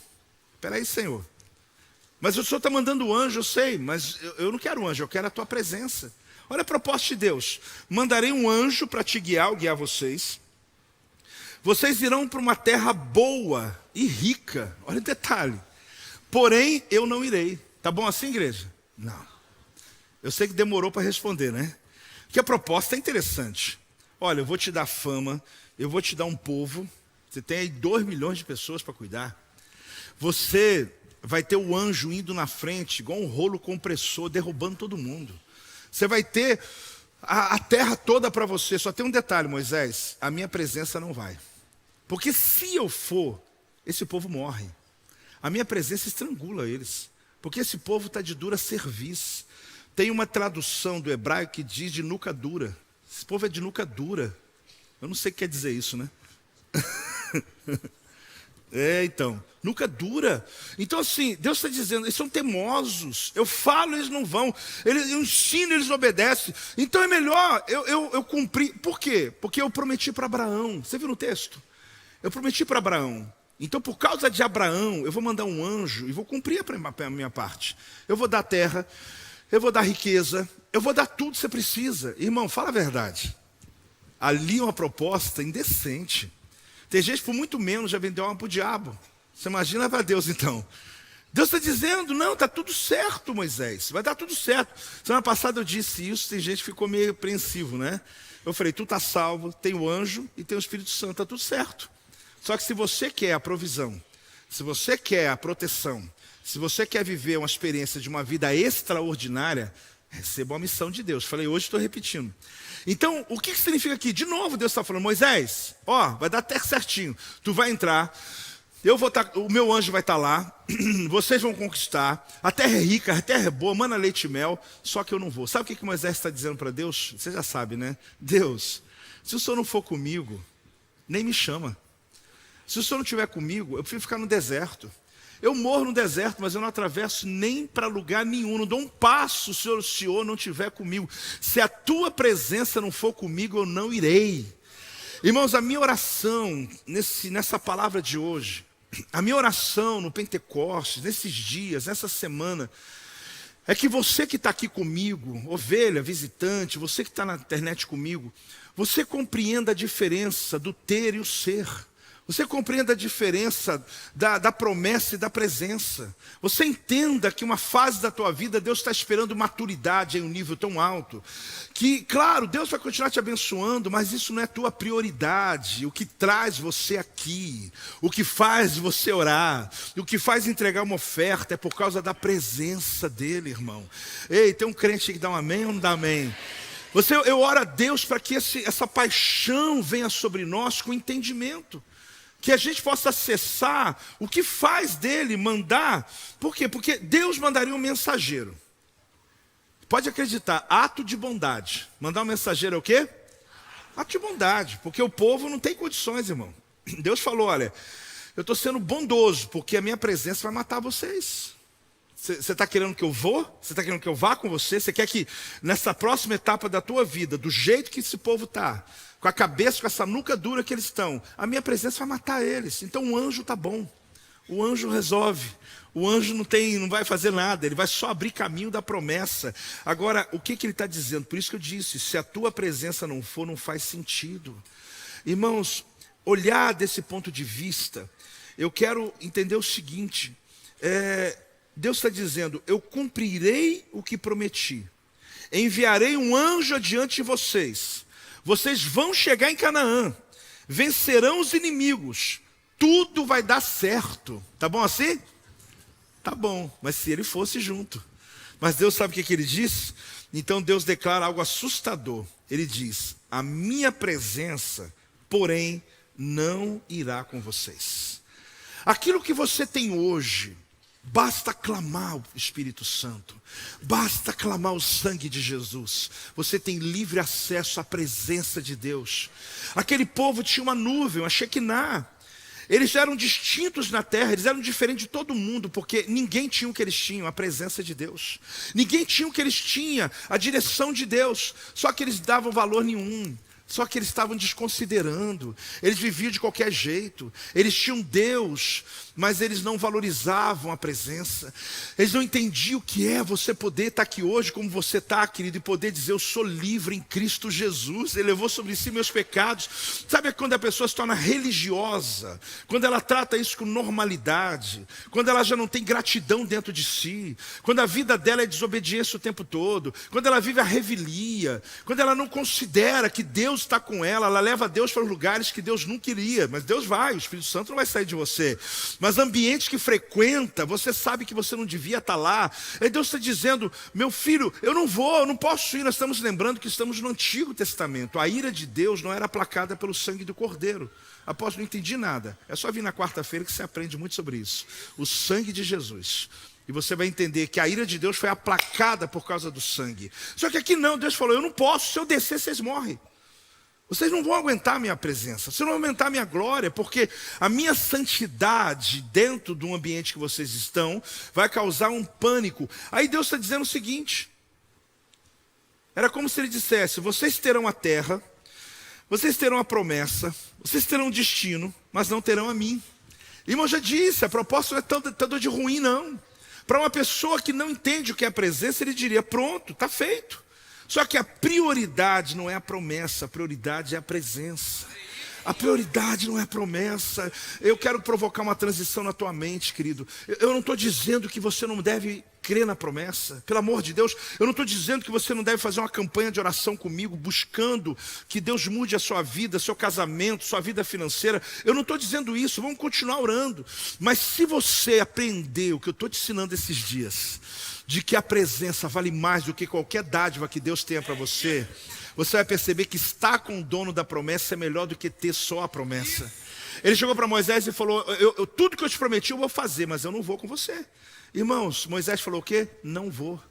Espera aí, Senhor. Mas o Senhor está mandando o anjo, eu sei, mas eu não quero anjo, eu quero a tua presença. Olha a proposta de Deus: mandarei um anjo para te guiar, ou guiar vocês. Vocês irão para uma terra boa e rica. Olha o detalhe. Porém, eu não irei. Tá bom assim, igreja? Não. Eu sei que demorou para responder, né? Porque a proposta é interessante. Olha, eu vou te dar fama, eu vou te dar um povo. Você tem aí 2 milhões de pessoas para cuidar. Você vai ter o anjo indo na frente, igual um rolo compressor, derrubando todo mundo. Você vai ter a terra toda para você. Só tem um detalhe, Moisés: a minha presença não vai. Porque se eu for, esse povo morre. A minha presença estrangula eles. Porque esse povo está de dura cerviz. Tem uma tradução do hebraico que diz de nuca dura. Esse povo é de nuca dura. Eu não sei o que quer dizer isso, né? Então, nuca dura. Então assim, Deus está dizendo: eles são teimosos. Eu falo, eles não vão. Eu ensino, eles obedecem. Então é melhor eu cumprir. Por quê? Porque eu prometi para Abraão. Você viu no texto? Eu prometi para Abraão. Então, por causa de Abraão, eu vou mandar um anjo e vou cumprir a minha parte. Eu vou dar terra, eu vou dar riqueza, eu vou dar tudo que você precisa. Irmão, fala a verdade. Ali é uma proposta indecente. Tem gente que por muito menos já vendeu alma para o diabo. Você imagina para Deus então. Deus está dizendo: não, está tudo certo, Moisés. Vai dar tudo certo. Semana passada eu disse isso, tem gente que ficou meio apreensivo, né? Eu falei: tu está salvo, tem o anjo e tem o Espírito Santo, está tudo certo. Só que se você quer a provisão, se você quer a proteção, se você quer viver uma experiência de uma vida extraordinária, receba uma missão de Deus. Falei, hoje estou repetindo. Então, o que significa aqui? De novo, Deus está falando: Moisés, vai dar até certinho. Tu vai entrar, o meu anjo vai estar lá, vocês vão conquistar, a terra é rica, a terra é boa, mana leite e mel, só que eu não vou. Sabe o que Moisés está dizendo para Deus? Você já sabe, né? Deus, se o Senhor não for comigo, nem me chama. Se o Senhor não estiver comigo, eu prefiro ficar no deserto. Eu morro no deserto, mas eu não atravesso nem para lugar nenhum, não dou um passo se o Senhor não estiver comigo. Se a tua presença não for comigo, eu não irei. Irmãos, a minha oração nessa palavra de hoje, a minha oração no Pentecostes, nesses dias, nessa semana, é que você que está aqui comigo, ovelha, visitante, você que está na internet comigo, você compreenda a diferença do ter e o ser. Você compreenda a diferença da promessa e da presença. Você entenda que uma fase da tua vida, Deus está esperando maturidade em um nível tão alto, que, claro, Deus vai continuar te abençoando, mas isso não é tua prioridade. O que traz você aqui, o que faz você orar, o que faz entregar uma oferta é por causa da presença dEle, irmão. Ei, tem um crente que dá um amém ou não dá amém? Eu oro a Deus para que essa paixão venha sobre nós com entendimento. Que a gente possa acessar o que faz dele mandar. Por quê? Porque Deus mandaria um mensageiro. Pode acreditar, ato de bondade. Mandar um mensageiro é o quê? Ato de bondade, porque o povo não tem condições, irmão. Deus falou, olha, eu estou sendo bondoso, porque a minha presença vai matar vocês. Você está querendo que eu vou? Você está querendo que eu vá com você? Você quer que nessa próxima etapa da tua vida, do jeito que esse povo está, com a cabeça, com essa nuca dura que eles estão, a minha presença vai matar eles. Então o anjo está bom, o anjo resolve, o anjo não vai fazer nada, ele vai só abrir caminho da promessa. Agora, o que ele está dizendo? Por isso que eu disse, se a tua presença não for, não faz sentido. Irmãos, olhar desse ponto de vista, eu quero entender o seguinte, Deus está dizendo, eu cumprirei o que prometi, enviarei um anjo adiante de vocês, vocês vão chegar em Canaã, vencerão os inimigos, tudo vai dar certo. Tá bom assim? Tá bom, mas se ele fosse junto. Mas Deus sabe o que ele diz? Então Deus declara algo assustador. Ele diz, a minha presença, porém, não irá com vocês. Aquilo que você tem hoje, basta clamar o Espírito Santo, basta clamar o sangue de Jesus, você tem livre acesso à presença de Deus. Aquele povo tinha uma nuvem, uma Shekinah, eles eram distintos na terra, eles eram diferentes de todo mundo, porque ninguém tinha o que eles tinham, a presença de Deus, ninguém tinha o que eles tinham, a direção de Deus, só que eles davam valor nenhum. Só que eles estavam desconsiderando, eles viviam de qualquer jeito, eles tinham Deus, mas eles não valorizavam a presença, eles não entendiam o que é você poder estar aqui hoje como você está, querido, e poder dizer, eu sou livre em Cristo Jesus, Ele levou sobre si meus pecados. Sabe quando a pessoa se torna religiosa, quando ela trata isso com normalidade, quando ela já não tem gratidão dentro de si, quando a vida dela é desobediência o tempo todo, quando ela vive a revelia, quando ela não considera que Deus está com ela leva Deus para os lugares que Deus não queria, mas Deus vai, o Espírito Santo não vai sair de você, mas ambientes que frequenta, você sabe que você não devia estar lá, aí Deus está dizendo, meu filho, eu não posso ir. Nós estamos lembrando que estamos no Antigo Testamento, a ira de Deus não era aplacada pelo sangue do Cordeiro. Apóstolo, não entendi nada, é só vir na quarta-feira que você aprende muito sobre isso, o sangue de Jesus. E você vai entender que a ira de Deus foi aplacada por causa do sangue. Só que aqui não, Deus falou, eu não posso, se eu descer vocês morrem. Vocês não vão aguentar a minha presença, vocês não vão aguentar a minha glória, porque a minha santidade dentro do ambiente que vocês estão vai causar um pânico. Aí Deus está dizendo o seguinte, era como se Ele dissesse, vocês terão a terra, vocês terão a promessa, vocês terão um destino, mas não terão a mim. Irmão, já disse, a proposta não é tanto de ruim não. Para uma pessoa que não entende o que é a presença, ele diria, pronto, está feito. Só que a prioridade não é a promessa, a prioridade é a presença. A prioridade não é a promessa. Eu quero provocar uma transição na tua mente, querido. Eu não estou dizendo que você não deve crer na promessa, pelo amor de Deus. Eu não estou dizendo que você não deve fazer uma campanha de oração comigo, buscando que Deus mude a sua vida, seu casamento, sua vida financeira. Eu não estou dizendo isso, vamos continuar orando. Mas se você aprender o que eu estou te ensinando esses dias, de que a presença vale mais do que qualquer dádiva que Deus tenha para você, você vai perceber que estar com o dono da promessa é melhor do que ter só a promessa. Ele chegou para Moisés e falou, tudo que eu te prometi eu vou fazer, mas eu não vou com você. Irmãos, Moisés falou o quê? Não vou.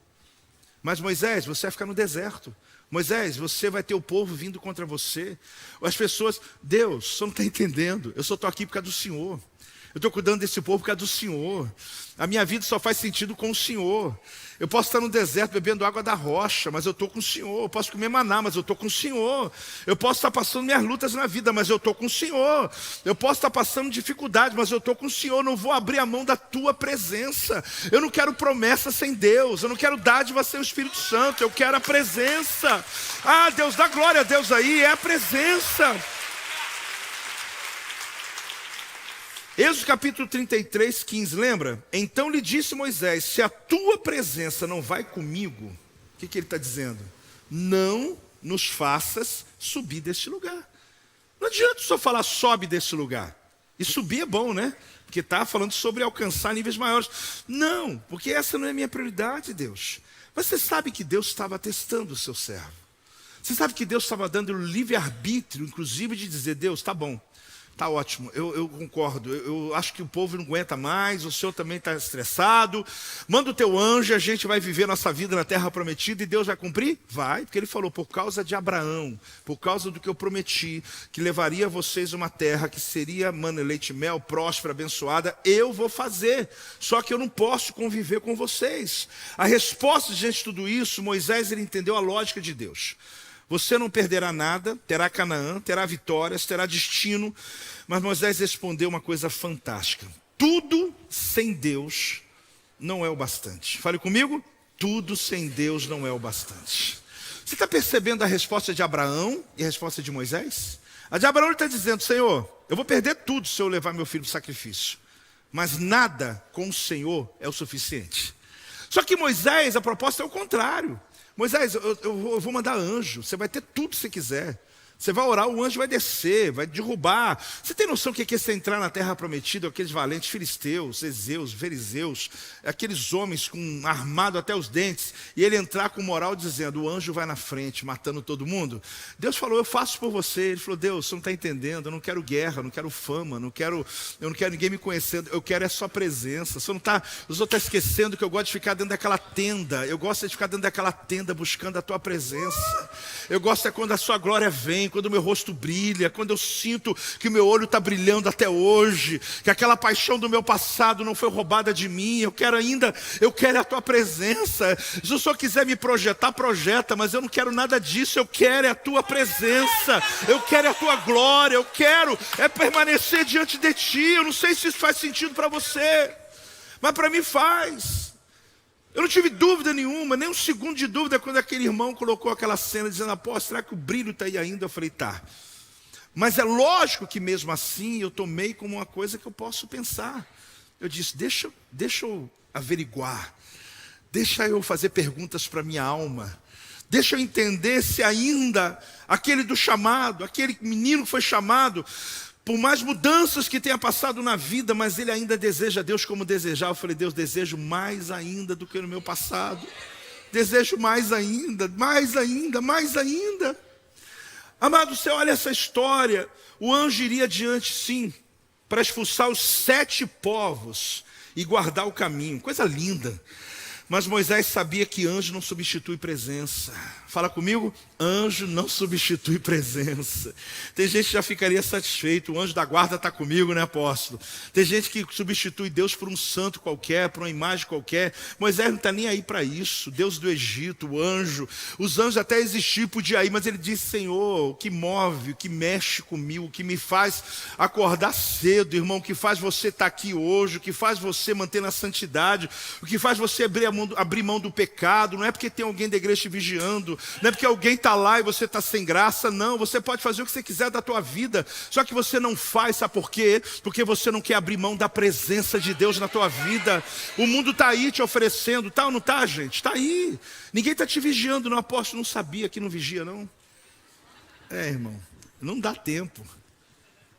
Mas Moisés, você vai ficar no deserto. Moisés, você vai ter o povo vindo contra você. As pessoas, Deus, você não está entendendo. Eu só estou aqui por causa do Senhor. Eu estou cuidando desse povo por causa do Senhor. A minha vida só faz sentido com o Senhor. Eu posso estar no deserto bebendo água da rocha, mas eu estou com o Senhor. Eu posso comer maná, mas eu estou com o Senhor. Eu posso estar passando minhas lutas na vida, mas eu estou com o Senhor. Eu posso estar passando dificuldade, mas eu estou com o Senhor. Não vou abrir a mão da tua presença. Eu não quero promessa sem Deus. Eu não quero dádiva sem o Espírito Santo. Eu quero a presença. Ah, Deus, dá glória a Deus aí. É a presença. Êxodo capítulo 33, 15, lembra? Então lhe disse Moisés, se a tua presença não vai comigo, o que ele está dizendo? Não nos faças subir deste lugar. Não adianta só falar sobe deste lugar. E subir é bom, né? Porque está falando sobre alcançar níveis maiores. Não, porque essa não é a minha prioridade, Deus. Mas você sabe que Deus estava testando o seu servo. Você sabe que Deus estava dando o livre-arbítrio, inclusive de dizer, Deus, tá bom. Tá ótimo, eu concordo, eu acho que o povo não aguenta mais, o Senhor também está estressado, manda o teu anjo, a gente vai viver nossa vida na terra prometida e Deus vai cumprir? Vai, porque ele falou, por causa de Abraão, por causa do que eu prometi, que levaria a vocês uma terra que seria mana, leite e mel, próspera, abençoada, eu vou fazer, só que eu não posso conviver com vocês. A resposta diante de tudo isso, Moisés ele entendeu a lógica de Deus. Você não perderá nada, terá Canaã, terá vitórias, terá destino. Mas Moisés respondeu uma coisa fantástica. Tudo sem Deus não é o bastante. Fale comigo, tudo sem Deus não é o bastante. Você está percebendo a resposta de Abraão e a resposta de Moisés? A de Abraão está dizendo, Senhor, eu vou perder tudo se eu levar meu filho para o sacrifício. Mas nada com o Senhor é o suficiente. Só que Moisés, a proposta é o contrário. Moisés, eu vou mandar anjo, você vai ter tudo que você quiser. Você vai orar, o anjo vai descer, vai derrubar. Você tem noção do que é você entrar na terra prometida, aqueles valentes filisteus, ezeus, fariseus, aqueles homens armados até os dentes, e ele entrar com moral dizendo, o anjo vai na frente, matando todo mundo? Deus falou, eu faço por você. Ele falou, Deus, você não está entendendo, eu não quero guerra, eu não quero fama, eu não quero ninguém me conhecendo, eu quero é sua presença. Você não está, os outros estão esquecendo que eu gosto de ficar dentro daquela tenda, eu gosto de ficar dentro daquela tenda buscando a tua presença. Eu gosto é quando a sua glória vem, quando o meu rosto brilha, quando eu sinto que o meu olho está brilhando até hoje, que aquela paixão do meu passado não foi roubada de mim, eu quero a tua presença. Se o Senhor quiser me projetar, projeta, mas eu não quero nada disso, eu quero a tua presença, eu quero a tua glória, eu quero permanecer diante de ti. Eu não sei se isso faz sentido para você, mas para mim faz. Eu não tive dúvida nenhuma, nem um segundo de dúvida quando aquele irmão colocou aquela cena dizendo, apóstolo, será que o brilho está aí ainda? Eu falei, tá. Mas é lógico que mesmo assim eu tomei como uma coisa que eu posso pensar. Eu disse, deixa eu averiguar, deixa eu fazer perguntas para minha alma, deixa eu entender se ainda aquele do chamado, aquele menino que foi chamado, por mais mudanças que tenha passado na vida, mas ele ainda deseja Deus como desejava. Eu falei, Deus, desejo mais ainda do que no meu passado. Desejo mais ainda, mais ainda, mais ainda. Amado, você olha essa história. O anjo iria adiante, sim, para expulsar os 7 povos e guardar o caminho. Coisa linda. Mas Moisés sabia que anjo não substitui presença. Fala comigo, anjo não substitui presença. Tem gente que já ficaria satisfeito, o anjo da guarda está comigo, né, apóstolo? Tem gente que substitui Deus por um santo qualquer, por uma imagem qualquer. Moisés não está nem aí para isso. Deus do Egito, o anjo, os anjos até existiam, podia ir, mas ele disse, Senhor, o que move, o que mexe comigo, o que me faz acordar cedo, irmão, o que faz você estar aqui hoje, o que faz você manter na santidade, o que faz você abrir mão do pecado, não é porque tem alguém da igreja te vigiando, não é porque alguém está lá e você está sem graça, não. Você pode fazer o que você quiser da tua vida, só que você não faz, sabe por quê? Porque você não quer abrir mão da presença de Deus na tua vida. O mundo está aí te oferecendo, tá ou não está, gente? Está aí, ninguém está te vigiando, não. Apóstolo, não sabia que não vigia, não. Irmão, não dá tempo.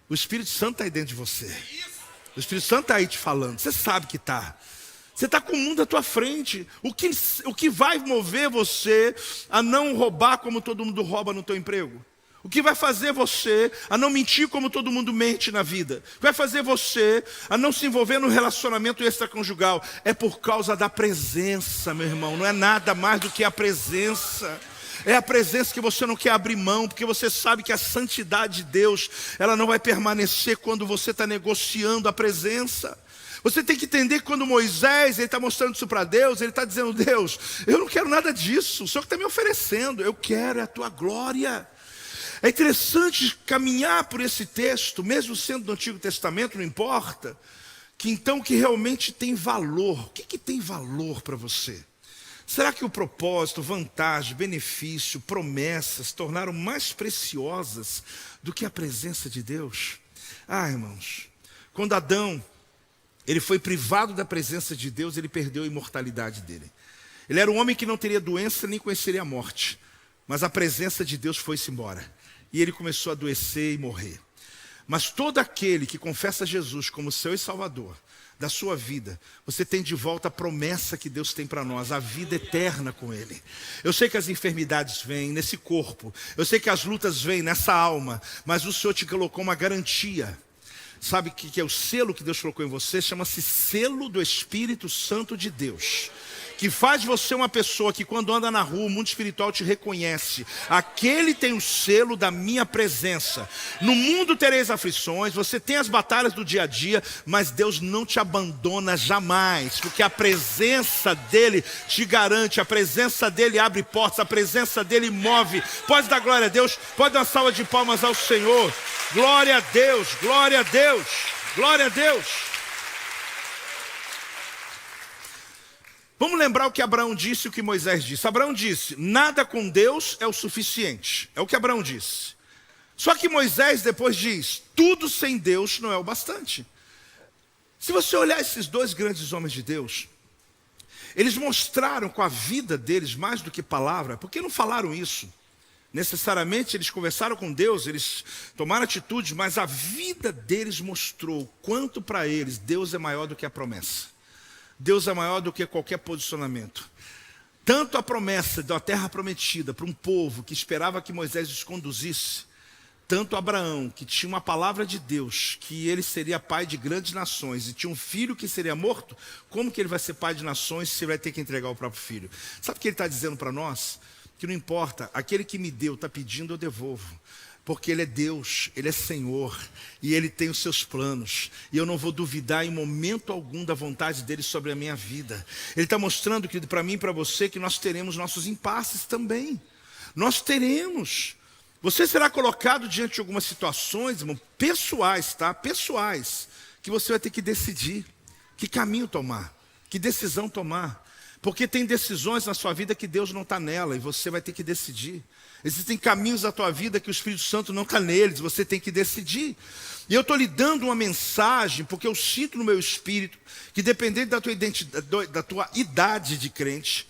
O Espírito Santo está aí dentro de você, o Espírito Santo está aí te falando, você sabe que está. Você está com o mundo à tua frente. O que vai mover você a não roubar como todo mundo rouba no teu emprego? O que vai fazer você a não mentir como todo mundo mente na vida, o que vai fazer você a não se envolver no relacionamento extraconjugal, é por causa da presença, meu irmão. Não é nada mais do que a presença. É a presença que você não quer abrir mão, porque você sabe que a santidade de Deus, ela não vai permanecer quando você está negociando a presença. Você tem que entender que quando Moisés está mostrando isso para Deus, ele está dizendo: Deus, eu não quero nada disso, o Senhor que está me oferecendo, eu quero a tua glória. É interessante caminhar por esse texto, mesmo sendo do Antigo Testamento, não importa, que então que realmente tem valor. O que tem valor para você? Será que o propósito, vantagem, benefício, promessas tornaram mais preciosas do que a presença de Deus? Irmãos, quando Adão ele foi privado da presença de Deus, ele perdeu a imortalidade dele. Ele era um homem que não teria doença nem conheceria a morte, mas a presença de Deus foi-se embora. E ele começou a adoecer e morrer. Mas todo aquele que confessa Jesus como seu e Salvador da sua vida, você tem de volta a promessa que Deus tem para nós, a vida eterna com Ele. Eu sei que as enfermidades vêm nesse corpo, eu sei que as lutas vêm nessa alma, mas o Senhor te colocou uma garantia. Sabe o que é o selo que Deus colocou em você? Chama-se selo do Espírito Santo de Deus, que faz você uma pessoa que quando anda na rua, o mundo espiritual te reconhece. Aquele tem o selo da minha presença. No mundo tereis aflições, você tem as batalhas do dia a dia, mas Deus não te abandona jamais, porque a presença dEle te garante, a presença dEle abre portas, a presença dEle move. Pode dar glória a Deus, pode dar uma salva de palmas ao Senhor. Glória a Deus, glória a Deus, glória a Deus. Vamos lembrar o que Abraão disse e o que Moisés disse. Abraão disse: nada com Deus é o suficiente. É o que Abraão disse. Só que Moisés depois diz: tudo sem Deus não é o bastante. Se você olhar esses dois grandes homens de Deus, eles mostraram com a vida deles mais do que palavra. Por que não falaram isso? Necessariamente eles conversaram com Deus, eles tomaram atitudes, mas a vida deles mostrou quanto para eles Deus é maior do que a promessa. Deus é maior do que qualquer posicionamento. Tanto a promessa da terra prometida para um povo que esperava que Moisés os conduzisse, tanto Abraão, que tinha uma palavra de Deus, que ele seria pai de grandes nações, e tinha um filho que seria morto, como que ele vai ser pai de nações se ele vai ter que entregar o próprio filho? Sabe o que ele está dizendo para nós? Que não importa, aquele que me deu está pedindo, eu devolvo. Porque Ele é Deus, Ele é Senhor, e Ele tem os seus planos, e eu não vou duvidar em momento algum da vontade dEle sobre a minha vida. Ele está mostrando, querido, para mim e para você, que nós teremos nossos impasses também. Nós teremos. Você será colocado diante de algumas situações, irmão, pessoais, tá? Pessoais, que você vai ter que decidir que caminho tomar, que decisão tomar. Porque tem decisões na sua vida que Deus não está nela, e você vai ter que decidir. Existem caminhos da tua vida que o Espírito Santo não está neles, você tem que decidir. E eu estou lhe dando uma mensagem, porque eu sinto no meu espírito que dependendo da tua identidade, da tua idade de crente,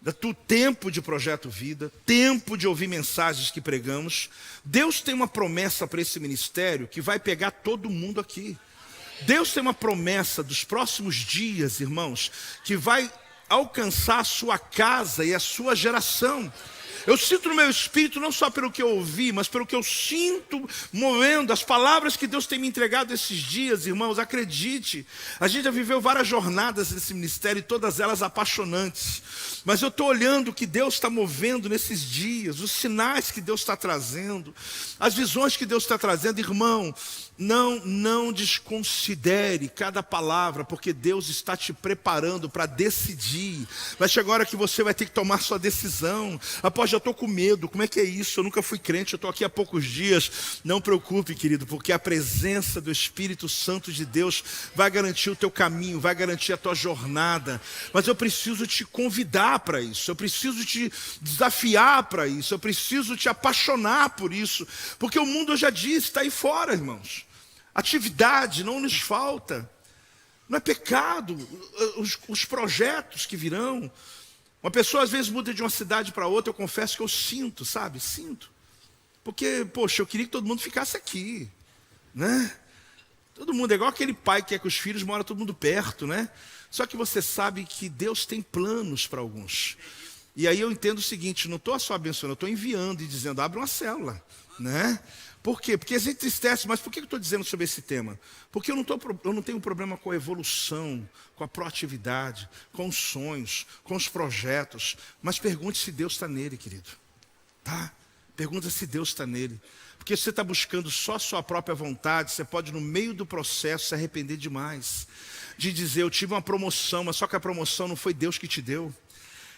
do teu tempo de projeto vida, tempo de ouvir mensagens que pregamos, Deus tem uma promessa para esse ministério que vai pegar todo mundo aqui. Deus tem uma promessa dos próximos dias, irmãos, que vai alcançar a sua casa e a sua geração. Eu sinto no meu espírito, não só pelo que eu ouvi, mas pelo que eu sinto movendo, as palavras que Deus tem me entregado esses dias, irmãos, acredite. A gente já viveu várias jornadas nesse ministério, e todas elas apaixonantes. Mas eu estou olhando o que Deus está movendo nesses dias, os sinais que Deus está trazendo, as visões que Deus está trazendo. Irmão, não desconsidere cada palavra, porque Deus está te preparando para decidir. Vai chegar a hora que você vai ter que tomar sua decisão. Após, já estou com medo, como é que é isso? Eu nunca fui crente, eu estou aqui há poucos dias. Não preocupe, querido, porque a presença do Espírito Santo de Deus vai garantir o teu caminho, vai garantir a tua jornada. Mas eu preciso te convidar para isso, eu preciso te desafiar para isso, eu preciso te apaixonar por isso, porque o mundo, eu já disse, está aí fora, irmãos. Atividade não nos falta, não é pecado, os projetos que virão. Uma pessoa às vezes muda de uma cidade para outra, eu confesso que eu sinto, sabe? Sinto. Porque, poxa, eu queria que todo mundo ficasse aqui, né? Todo mundo, é igual aquele pai que quer que os filhos moram todo mundo perto, né? Só que você sabe que Deus tem planos para alguns. E aí eu entendo o seguinte, não estou só abençoando, eu estou enviando e dizendo, abre uma célula. né? Por quê? Porque a gente entristece, mas por que eu estou dizendo sobre esse tema? Porque eu não tenho problema com a evolução, com a proatividade, com os sonhos, com os projetos, mas pergunte se Deus está nele, querido. Tá? Pergunta se Deus está nele. Porque se você está buscando só a sua própria vontade, você pode no meio do processo se arrepender demais. De dizer, eu tive uma promoção, mas só que a promoção não foi Deus que te deu.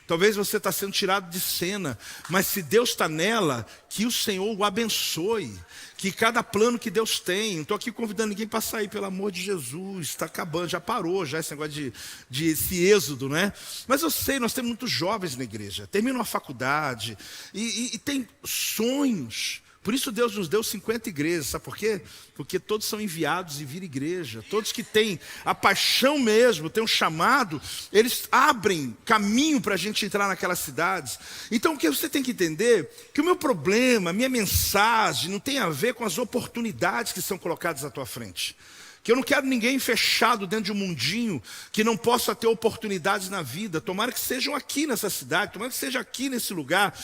Talvez você está sendo tirado de cena, mas se Deus está nela, que o Senhor o abençoe, que cada plano que Deus tem, não estou aqui convidando ninguém para sair, pelo amor de Jesus, está acabando, já parou já esse negócio de esse êxodo, né? Mas eu sei, nós temos muitos jovens na igreja, terminam a faculdade e tem sonhos. Por isso Deus nos deu 50 igrejas, sabe por quê? Porque todos são enviados e viram igreja. Todos que têm a paixão mesmo, têm um chamado, eles abrem caminho para a gente entrar naquelas cidades. Então o que você tem que entender? Que o meu problema, a minha mensagem não tem a ver com as oportunidades que são colocadas à tua frente. Que eu não quero ninguém fechado dentro de um mundinho que não possa ter oportunidades na vida. Tomara que sejam aqui nessa cidade, tomara que seja aqui nesse lugar.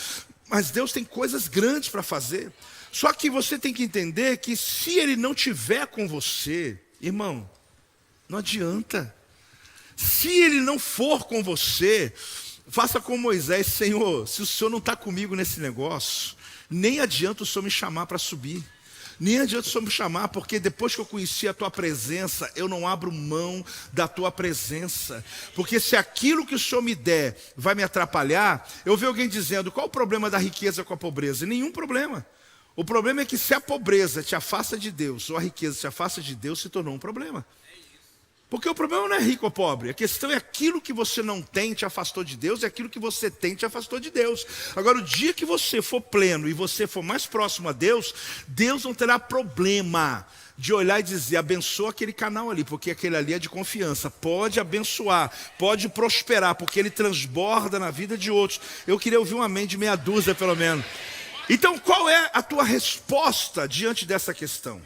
Mas Deus tem coisas grandes para fazer. Só que você tem que entender que se Ele não tiver com você, irmão, não adianta. Se Ele não for com você, faça como Moisés, Senhor, se o Senhor não está comigo nesse negócio, nem adianta o Senhor me chamar para subir. Nem adianta o Senhor me chamar, porque depois que eu conheci a Tua presença, eu não abro mão da Tua presença. Porque se aquilo que o Senhor me der vai me atrapalhar, eu vejo alguém dizendo, qual o problema da riqueza com a pobreza? Nenhum problema. O problema é que se a pobreza te afasta de Deus, ou a riqueza te afasta de Deus, se tornou um problema. Porque o problema não é rico ou pobre, a questão é aquilo que você não tem te afastou de Deus, e aquilo que você tem te afastou de Deus. Agora, o dia que você for pleno e você for mais próximo a Deus, Deus não terá problema de olhar e dizer, abençoa aquele canal ali, porque aquele ali é de confiança, pode abençoar, pode prosperar, porque ele transborda na vida de outros. Eu queria ouvir um amém de meia dúzia pelo menos. Então qual é a tua resposta diante dessa questão?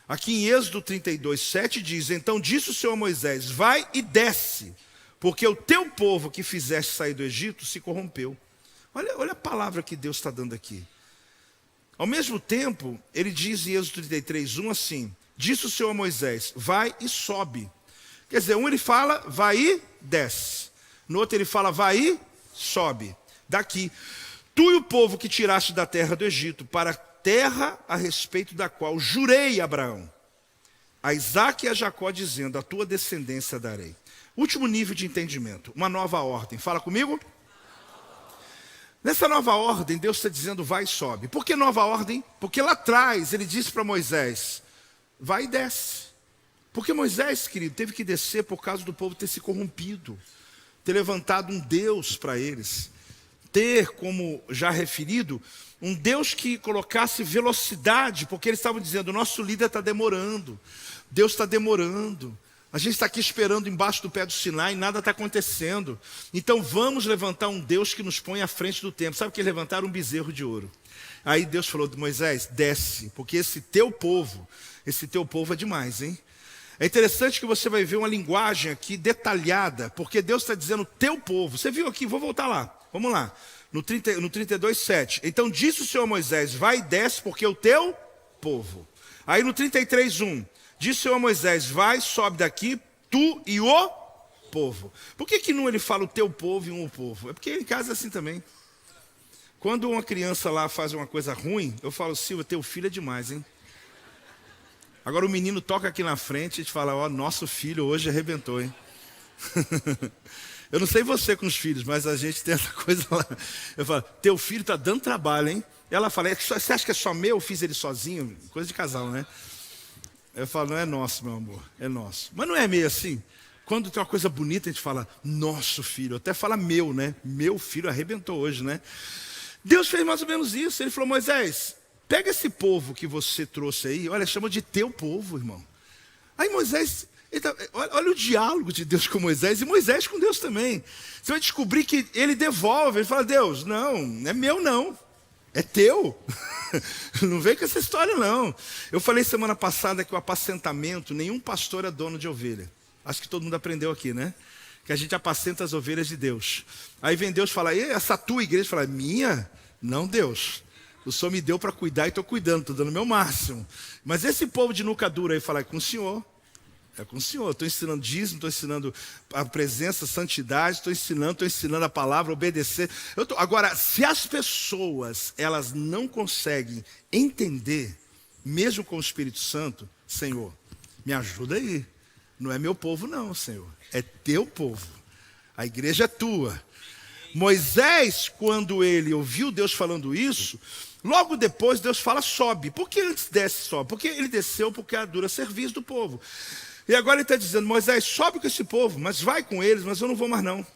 Aqui em Êxodo 32, 7 diz, então disse o Senhor a Moisés, vai e desce, porque o teu povo que fizeste sair do Egito se corrompeu. Olha a palavra que Deus está dando aqui. Ao mesmo tempo, ele diz em Êxodo 33, 1 assim, disse o Senhor a Moisés, vai e sobe. Quer dizer, um ele fala, vai e desce. No outro ele fala, vai e sobe. Daqui. Tu e o povo que tiraste da terra do Egito, para a terra a respeito da qual jurei a Abraão, a Isaque e a Jacó, dizendo, a tua descendência darei. Último nível de entendimento, uma nova ordem. Fala comigo. Nessa nova ordem, Deus está dizendo, vai e sobe. Por que nova ordem? Porque lá atrás ele disse para Moisés, vai e desce. Porque Moisés, querido, teve que descer por causa do povo ter se corrompido, ter levantado um Deus para eles. Ter, como já referido, um Deus que colocasse velocidade, porque eles estavam dizendo, o nosso líder está demorando, Deus está demorando, a gente está aqui esperando embaixo do pé do Sinai e nada está acontecendo, então vamos levantar um Deus que nos põe à frente do tempo. Sabe o que eles levantaram? Um bezerro de ouro. Aí Deus falou, Moisés, desce, porque esse teu povo é demais, hein? É interessante que você vai ver uma linguagem aqui detalhada, porque Deus está dizendo teu povo. Você viu aqui, vou voltar lá. Vamos lá, no 32, 7. Então disse o Senhor a Moisés, vai e desce, porque é o teu povo. Aí no 33, 1, disse o Senhor a Moisés, vai, sobe daqui, tu e o povo. Por que não ele fala o teu povo e um povo? É porque em casa é assim também. Quando uma criança lá faz uma coisa ruim, eu falo, Silva, teu filho é demais, hein? Agora o menino toca aqui na frente e a gente fala, ó, nosso filho hoje arrebentou, hein? Eu não sei você com os filhos, mas a gente tem essa coisa lá. Eu falo, teu filho está dando trabalho, hein? Ela fala, você acha que é só meu? Eu fiz ele sozinho? Coisa de casal, né? Eu falo, não é nosso, meu amor, é nosso. Mas não é meio assim? Quando tem uma coisa bonita, a gente fala, nosso filho. Até fala meu, né? Meu filho arrebentou hoje, né? Deus fez mais ou menos isso. Ele falou, Moisés, pega esse povo que você trouxe aí, olha, chama de teu povo, irmão. Aí Moisés... olha o diálogo de Deus com Moisés e Moisés com Deus também. Você vai descobrir que ele devolve, ele fala, Deus, não é meu não, é teu. Não vem com essa história não. Eu falei semana passada que o apacentamento, nenhum pastor é dono de ovelha. Acho que todo mundo aprendeu aqui, né? Que a gente apacenta as ovelhas de Deus. Aí vem Deus e fala, essa tua igreja, fala, minha? Não, Deus. O Senhor me deu para cuidar e estou cuidando, estou dando o meu máximo. Mas esse povo de nuca dura aí fala, é com o Senhor. É com o Senhor. Estou ensinando dízimo, estou ensinando a presença, a santidade, estou ensinando a palavra, obedecer. Agora, se as pessoas, elas não conseguem entender, mesmo com o Espírito Santo, Senhor, me ajuda aí. Não é meu povo não, Senhor. É teu povo. A igreja é tua. Moisés, quando ele ouviu Deus falando isso, logo depois Deus fala, sobe. Por que antes desce, sobe? Porque ele desceu porque é a dura serviço do povo. E agora ele está dizendo, Moisés, sobe com esse povo, mas vai com eles, mas eu não vou mais não.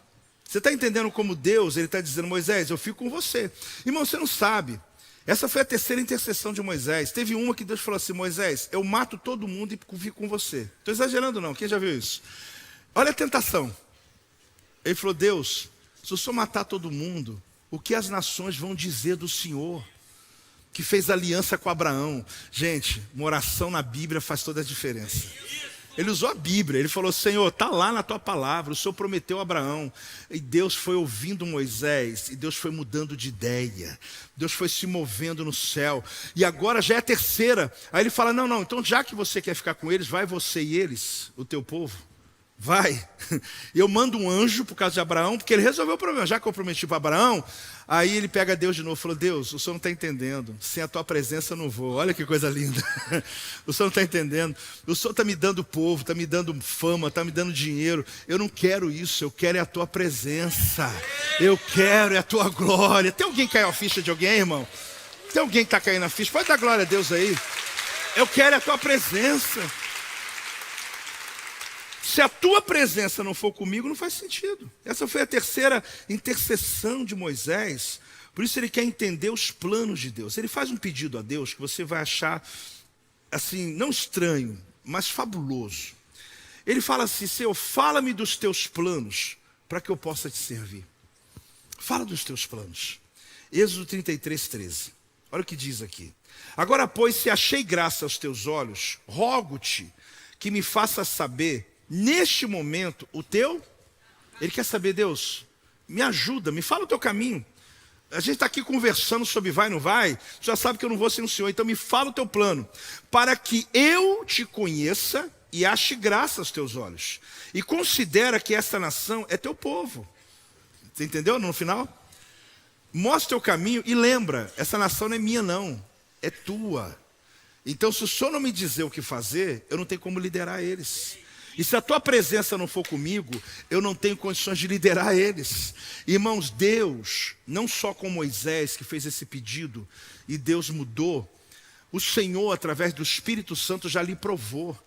Você está entendendo como Deus, ele está dizendo, Moisés, eu fico com você. Irmão, você não sabe. Essa foi a terceira intercessão de Moisés. Teve uma que Deus falou assim, Moisés, eu mato todo mundo e fico com você. Estou exagerando não, quem já viu isso? Olha a tentação. Ele falou, Deus, se eu só matar todo mundo, o que as nações vão dizer do Senhor? Que fez aliança com Abraão. Gente, uma oração na Bíblia faz toda a diferença. Ele usou a Bíblia, ele falou, Senhor, está lá na tua palavra, o Senhor prometeu a Abraão. E Deus foi ouvindo Moisés, e Deus foi mudando de ideia. Deus foi se movendo no céu. E agora já é a terceira. Aí ele fala, não, então já que você quer ficar com eles, vai você e eles, o teu povo. Vai, eu mando um anjo por causa de Abraão, porque ele resolveu o problema, já que eu prometi para Abraão. Aí ele pega Deus de novo e falou, Deus, o Senhor não está entendendo, sem a tua presença eu não vou. Olha que coisa linda. O Senhor não está entendendo, o Senhor está me dando povo, está me dando fama, está me dando dinheiro. Eu não quero isso, eu quero é a tua presença, eu quero é a tua glória. Tem alguém que caiu a ficha de alguém, irmão? Tem alguém que está caindo a ficha? Pode dar glória a Deus aí. Eu quero é a tua presença. Se a tua presença não for comigo, não faz sentido. Essa foi a terceira intercessão de Moisés. Por isso ele quer entender os planos de Deus. Ele faz um pedido a Deus que você vai achar, assim, não estranho, mas fabuloso. Ele fala assim, Senhor, fala-me dos teus planos, para que eu possa te servir. Fala dos teus planos. Êxodo 33, 13. Olha o que diz aqui. Agora, pois, se achei graça aos teus olhos, rogo-te que me faças saber neste momento, ele quer saber, Deus, me ajuda, me fala o teu caminho. A gente está aqui conversando sobre vai ou não vai, você já sabe que eu não vou sem o Senhor, então me fala o teu plano, para que eu te conheça e ache graça aos teus olhos. E considera que esta nação é teu povo. Você entendeu no final? Mostra o teu caminho e lembra, essa nação não é minha não, é tua. Então se o Senhor não me dizer o que fazer, eu não tenho como liderar eles. E se a tua presença não for comigo, eu não tenho condições de liderar eles. Irmãos, Deus, não só com Moisés que fez esse pedido, e Deus mudou, o Senhor, através do Espírito Santo, já lhe provou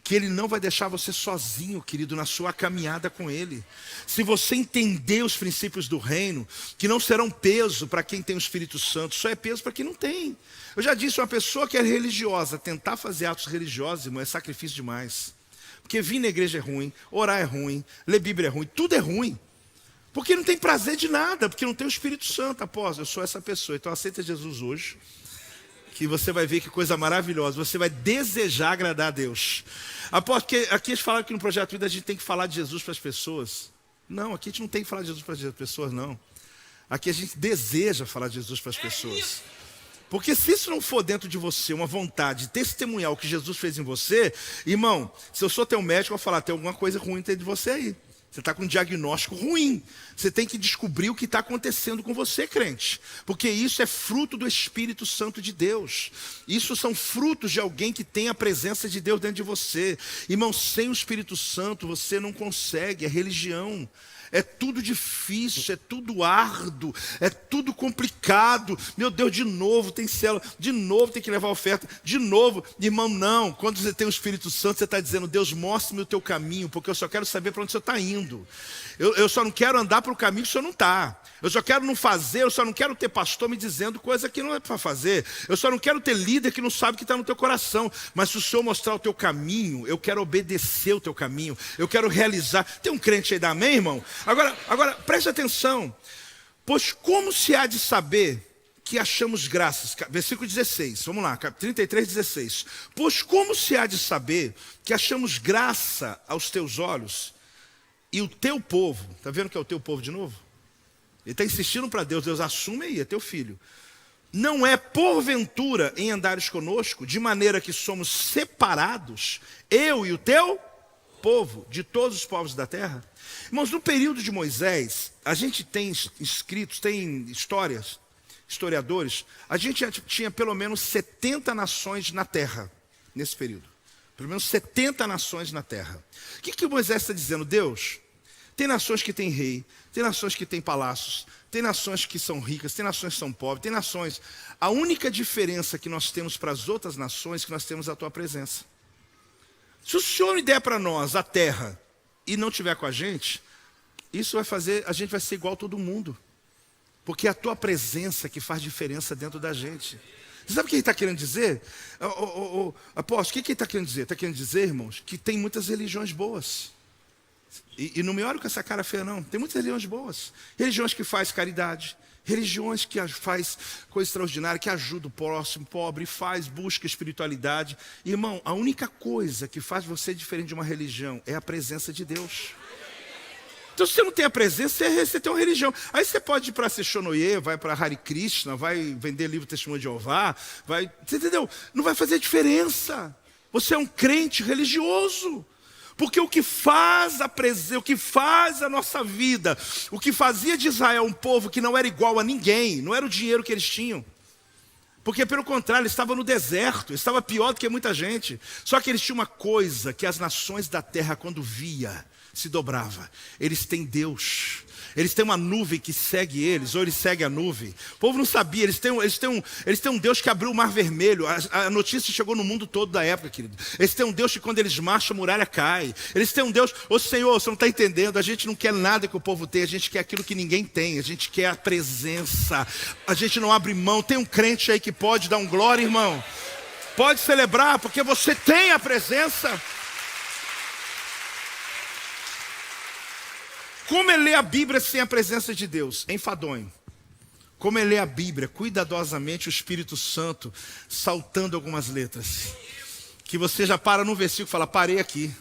que Ele não vai deixar você sozinho, querido, na sua caminhada com Ele. Se você entender os princípios do reino, que não serão peso para quem tem o Espírito Santo, só é peso para quem não tem. Eu já disse, uma pessoa que é religiosa, tentar fazer atos religiosos, irmão, é sacrifício demais. Porque vir na igreja é ruim, orar é ruim, ler Bíblia é ruim, tudo é ruim. Porque não tem prazer de nada, porque não tem o Espírito Santo. Apóstolo, eu sou essa pessoa, então aceita Jesus hoje, que você vai ver que coisa maravilhosa, você vai desejar agradar a Deus. Apóstolo, porque aqui eles falaram que no Projeto Vida a gente tem que falar de Jesus para as pessoas. Não, aqui a gente não tem que falar de Jesus para as pessoas, não. Aqui a gente deseja falar de Jesus para as pessoas. Porque se isso não for dentro de você uma vontade de testemunhar o que Jesus fez em você, irmão, se eu sou teu médico, eu vou falar, tem alguma coisa ruim dentro de você aí. Você está com um diagnóstico ruim. Você tem que descobrir o que está acontecendo com você, crente. Porque isso é fruto do Espírito Santo de Deus. Isso são frutos de alguém que tem a presença de Deus dentro de você. Irmão, sem o Espírito Santo você não consegue, é religião. É tudo difícil, é tudo árduo, é tudo complicado. Meu Deus, de novo tem célula, de novo tem que levar oferta, de novo. Irmão, não, quando você tem o Espírito Santo, você está dizendo, Deus, mostre-me o teu caminho, porque eu só quero saber para onde você está indo. Eu só não quero andar para o caminho que o Senhor não está. Eu só quero não fazer, eu só não quero ter pastor me dizendo coisa que não é para fazer. Eu só não quero ter líder que não sabe o que está no teu coração. Mas se o Senhor mostrar o teu caminho, eu quero obedecer o teu caminho. Eu quero realizar. Tem um crente aí da amém, irmão? Agora, preste atenção. Pois como se há de saber que achamos graças? Versículo 16, vamos lá, 33, 16. Pois como se há de saber que achamos graça aos teus olhos e o teu povo, está vendo que é o teu povo de novo? Ele está insistindo para Deus, Deus assume aí, é teu filho. não é porventura em andares conosco, de maneira que somos separados, eu e o teu povo, de todos os povos da terra? Irmãos, no período de Moisés, a gente tem escritos, tem historiadores, a gente já tinha pelo menos 70 nações na terra, nesse período. Pelo menos 70 nações na terra. O que Moisés está dizendo? Deus, tem nações que têm rei, tem nações que têm palácios, tem nações que são ricas, tem nações que são pobres, tem nações. A única diferença que nós temos para as outras nações é que nós temos a tua presença. Se o Senhor me der para nós a terra e não tiver com a gente, isso vai fazer, a gente vai ser igual a todo mundo. Porque é a tua presença que faz diferença dentro da gente. Você sabe o que ele está querendo dizer? Apóstolo, o que ele está querendo dizer? Está querendo dizer, irmãos, que tem muitas religiões boas. E não me olhe com essa cara feia, não. Tem muitas religiões boas. Religiões que fazem caridade. Religiões que faz coisa extraordinária, que ajuda o próximo, pobre, busca espiritualidade. Irmão, a única coisa que faz você diferente de uma religião é a presença de Deus. Então, se você não tem a presença, você tem uma religião. Aí você pode ir para Seixonoye, vai para Hare Krishna, vai vender livro Testemunho de Jeová, você entendeu? Não vai fazer diferença. Você é um crente religioso. Porque o que faz a nossa vida, o que fazia de Israel um povo que não era igual a ninguém, não era o dinheiro que eles tinham. Porque pelo contrário, eles estavam no deserto, estava pior do que muita gente. Só que eles tinham uma coisa que as nações da terra, quando via, se dobrava. Eles têm Deus. Eles têm uma nuvem que segue eles, ou eles seguem a nuvem. O povo não sabia, eles têm um Deus que abriu o mar vermelho. A notícia chegou no mundo todo da época, querido. Eles têm um Deus que quando eles marcham, a muralha cai. Eles têm um Deus, Senhor, você não está entendendo, a gente não quer nada que o povo tem, a gente quer aquilo que ninguém tem, a gente quer a presença. A gente não abre mão. Tem um crente aí que pode dar um glória, irmão. Pode celebrar, porque você tem a presença. Como é ler a Bíblia sem a presença de Deus? Enfadonho. Como é ler a Bíblia cuidadosamente, o Espírito Santo saltando algumas letras. Que você já para num versículo e fala, parei aqui.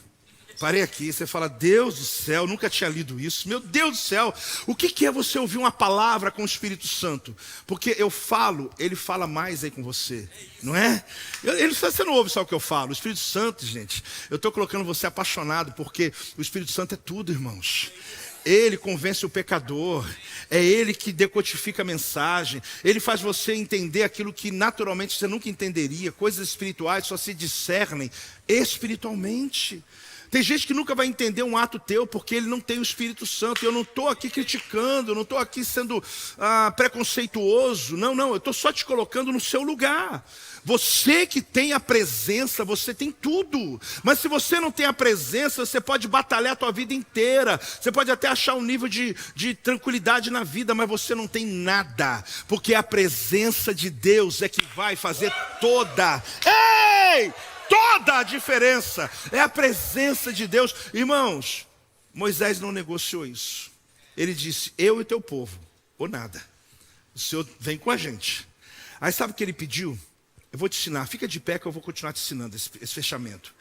Você fala, Deus do céu, nunca tinha lido isso. Meu Deus do céu, o que é você ouvir uma palavra com o Espírito Santo? Porque eu falo, ele fala mais aí com você, não é? Você não ouve só o que eu falo. O Espírito Santo, gente, eu estou colocando você apaixonado, porque o Espírito Santo é tudo, irmãos. Ele convence o pecador, é Ele que decodifica a mensagem, Ele faz você entender aquilo que naturalmente você nunca entenderia, coisas espirituais só se discernem espiritualmente. Tem gente que nunca vai entender um ato teu porque ele não tem o Espírito Santo. Eu não estou aqui criticando, eu não estou aqui sendo preconceituoso. Não, eu estou só te colocando no seu lugar. Você que tem a presença, você tem tudo. Mas se você não tem a presença, você pode batalhar a tua vida inteira. Você pode até achar um nível de tranquilidade na vida, mas você não tem nada. Porque a presença de Deus é que vai fazer toda a diferença. É a presença de Deus. Irmãos, Moisés não negociou isso. Ele disse, eu e teu povo, ou nada. O Senhor vem com a gente. Aí sabe o que ele pediu? Eu vou te ensinar, fica de pé que eu vou continuar te ensinando esse fechamento.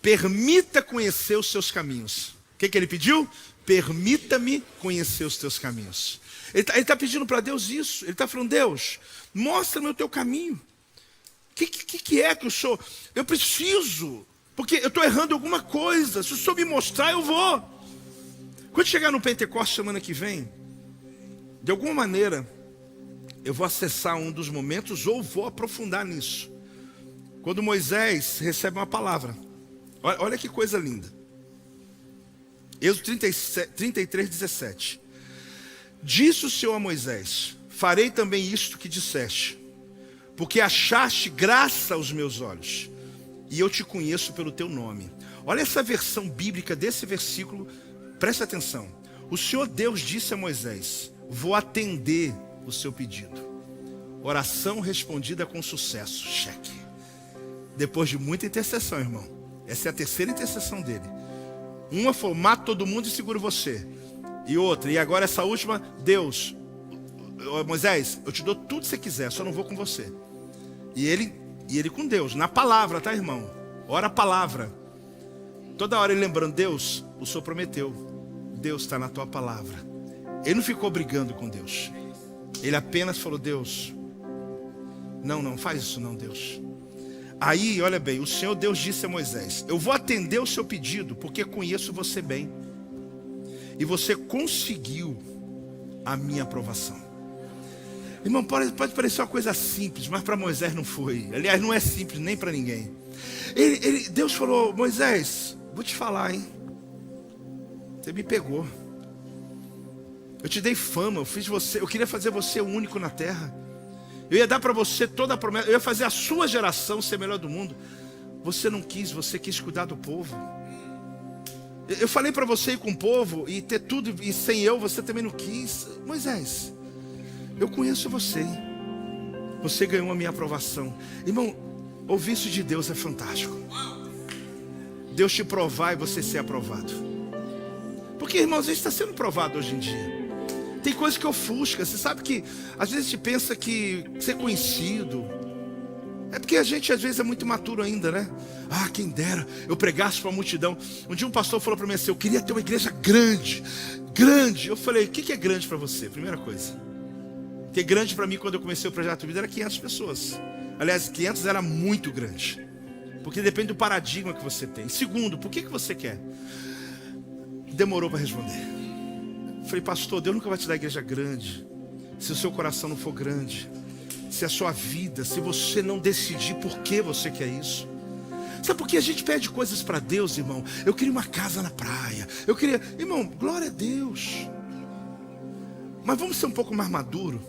Permita conhecer os seus caminhos. O que ele pediu? Permita-me conhecer os teus caminhos. Ele está pedindo para Deus isso. Ele está falando, Deus, mostra-me o teu caminho. O que é que o Senhor... Eu preciso, porque eu estou errando alguma coisa. Se o Senhor me mostrar, eu vou. Quando chegar no Pentecostes semana que vem, de alguma maneira, eu vou acessar um dos momentos ou vou aprofundar nisso. Quando Moisés recebe uma palavra. Olha que coisa linda. Êxodo 33, 17. Disse o Senhor a Moisés, farei também isto que disseste, porque achaste graça aos meus olhos, e eu te conheço pelo teu nome. Olha essa versão bíblica desse versículo, presta atenção. O Senhor Deus disse a Moisés, vou atender o seu pedido. Oração respondida com sucesso, cheque. Depois de muita intercessão, irmão. Essa é a terceira intercessão dele. Uma foi, mata todo mundo e seguro você. E outra, e agora essa última, Deus, Moisés, eu te dou tudo que você quiser, só não vou com você. E ele com Deus, na palavra, tá, irmão? Ora a palavra. Toda hora ele lembrando, Deus, o Senhor prometeu. Deus está na tua palavra. Ele não ficou brigando com Deus. Ele apenas falou, Deus, Não faz isso não, Deus. Aí, olha bem, o Senhor Deus disse a Moisés: eu vou atender o seu pedido, porque conheço você bem. E você conseguiu a minha aprovação. Irmão, pode parecer uma coisa simples, mas para Moisés não foi. Aliás, não é simples nem para ninguém. Deus falou: Moisés, vou te falar, hein? Você me pegou. Eu te dei fama, eu queria fazer você o único na terra. Eu ia dar para você toda a promessa, eu ia fazer a sua geração ser a melhor do mundo. Você não quis, você quis cuidar do povo. Eu falei para você ir com o povo e ter tudo, e sem eu você também não quis. Moisés, eu conheço você. Você ganhou a minha aprovação. Irmão, ouvir isso de Deus é fantástico. Deus te provar e você ser aprovado. Porque, irmãos, a gente está sendo provado hoje em dia. Tem coisas que ofusca. Você sabe que às vezes a gente pensa que ser conhecido é porque a gente às vezes é muito imaturo ainda, né? Ah, quem dera eu pregasse para a multidão. Um dia um pastor falou para mim assim: eu queria ter uma igreja grande. Eu falei: o que é grande para você? Primeira coisa. Porque grande para mim, quando eu comecei o Projeto Vida, era 500 pessoas. Aliás, 500 era muito grande, porque depende do paradigma que você tem. Segundo, por que você quer? Demorou para responder. Falei: pastor, Deus nunca vai te dar igreja grande se o seu coração não for grande, se a sua vida, se você não decidir por que você quer isso. Sabe por que a gente pede coisas para Deus, irmão? Eu queria uma casa na praia, irmão, glória a Deus. Mas vamos ser um pouco mais maduro,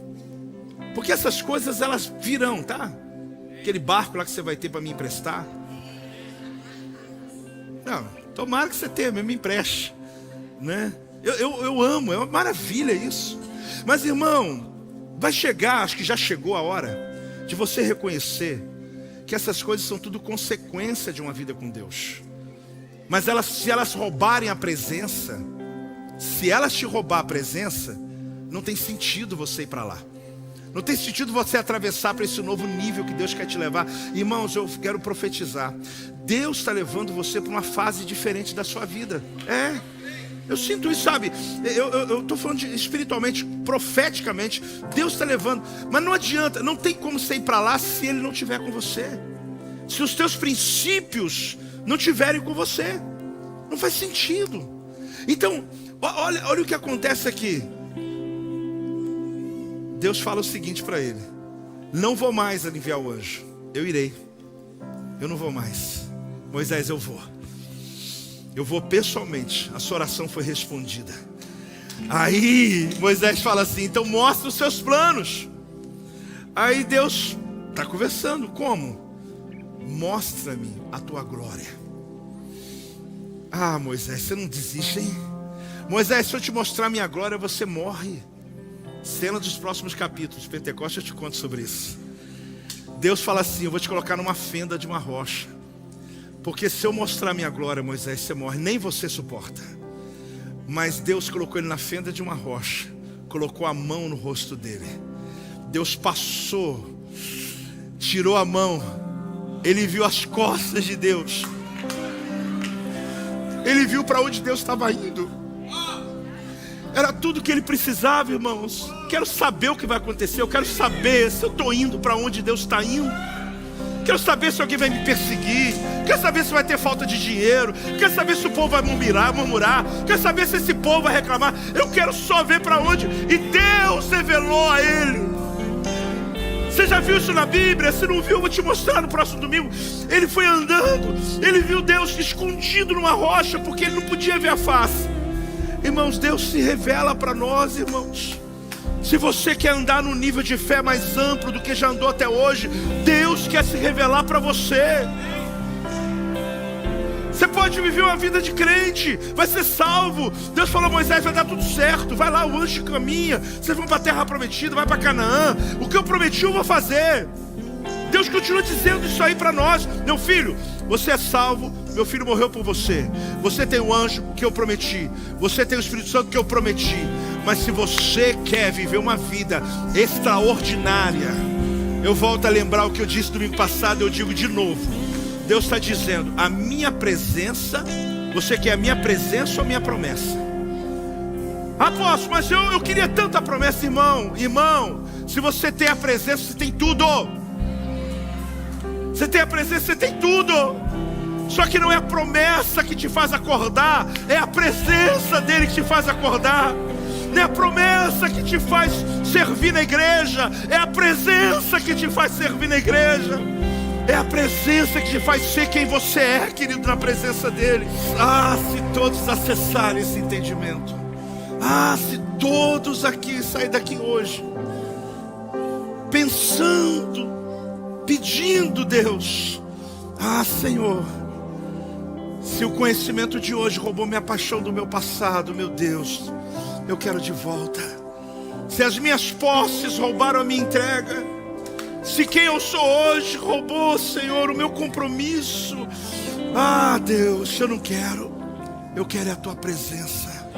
porque essas coisas elas virão, tá? Aquele barco lá que você vai ter para me emprestar, não, tomara que você tenha, me empreste, né? Eu amo, é uma maravilha isso. Mas, irmão, vai chegar, acho que já chegou a hora de você reconhecer que essas coisas são tudo consequência de uma vida com Deus. Mas se elas roubarem a presença, se elas te roubar a presença, não tem sentido você ir para lá. Não tem sentido você atravessar para esse novo nível que Deus quer te levar. Irmãos, eu quero profetizar. Deus está levando você para uma fase diferente da sua vida. Eu sinto isso, sabe? Eu estou falando espiritualmente, profeticamente. Deus está levando. Mas não adianta, não tem como você ir para lá se Ele não estiver com você. Se os teus princípios não estiverem com você. Não faz sentido. Então, olha o que acontece aqui. Deus fala o seguinte para ele: não vou mais aliviar o anjo. Eu irei. Eu não vou mais. Moisés, eu vou. Eu vou pessoalmente. A sua oração foi respondida. Aí Moisés fala assim: então mostra os seus planos. Aí Deus está conversando. Como? Mostra-me a tua glória. Ah, Moisés, você não desiste, hein? Moisés, se eu te mostrar a minha glória, você morre. Cena dos próximos capítulos, Pentecostes, eu te conto sobre isso. Deus fala assim: eu vou te colocar numa fenda de uma rocha, porque se eu mostrar a minha glória, Moisés, você morre, nem você suporta. Mas Deus colocou ele na fenda de uma rocha, colocou a mão no rosto dele. Deus passou, tirou a mão, ele viu as costas de Deus, ele viu para onde Deus estava indo. Era tudo que ele precisava, irmãos. Quero saber o que vai acontecer. Eu quero saber se eu estou indo para onde Deus está indo. Quero saber se alguém vai me perseguir. Quero saber se vai ter falta de dinheiro. Quero saber se o povo vai murmurar. Quero saber se esse povo vai reclamar. Eu quero só ver para onde. E Deus revelou a ele. Você já viu isso na Bíblia? Se não viu, eu vou te mostrar no próximo domingo. Ele foi andando, ele viu Deus escondido numa rocha, porque ele não podia ver a face. Irmãos, Deus se revela para nós, irmãos. Se você quer andar num nível de fé mais amplo do que já andou até hoje, Deus quer se revelar para você. Você pode viver uma vida de crente, vai ser salvo. Deus falou a Moisés: vai dar tudo certo. Vai lá, o anjo caminha. Vocês vão para a terra prometida, vai para Canaã. O que eu prometi eu vou fazer. Deus continua dizendo isso aí para nós. Meu filho, você é salvo. Meu filho morreu por você. Você tem o anjo que eu prometi. Você tem o Espírito Santo que eu prometi. Mas se você quer viver uma vida extraordinária, eu volto a lembrar o que eu disse domingo passado. Eu digo de novo. Deus está dizendo: a minha presença. Você quer a minha presença ou a minha promessa? Apóstolo, mas eu queria tanta promessa. Irmão, se você tem a presença, você tem tudo. Você tem a presença, você tem tudo. Só que não é a promessa que te faz acordar, é a presença dele que te faz acordar. Não é a promessa que te faz servir na igreja, é a presença que te faz servir na igreja. É a presença que te faz ser quem você é, querido, na presença dele. Ah, se todos acessarem esse entendimento. Ah, se todos aqui saírem daqui hoje pensando, pedindo, Deus, ah, Senhor, se o conhecimento de hoje roubou minha paixão do meu passado, meu Deus, eu quero de volta. Se as minhas posses roubaram a minha entrega, se quem eu sou hoje roubou, Senhor, o meu compromisso, ah, Deus, eu não quero. Eu quero é a tua presença.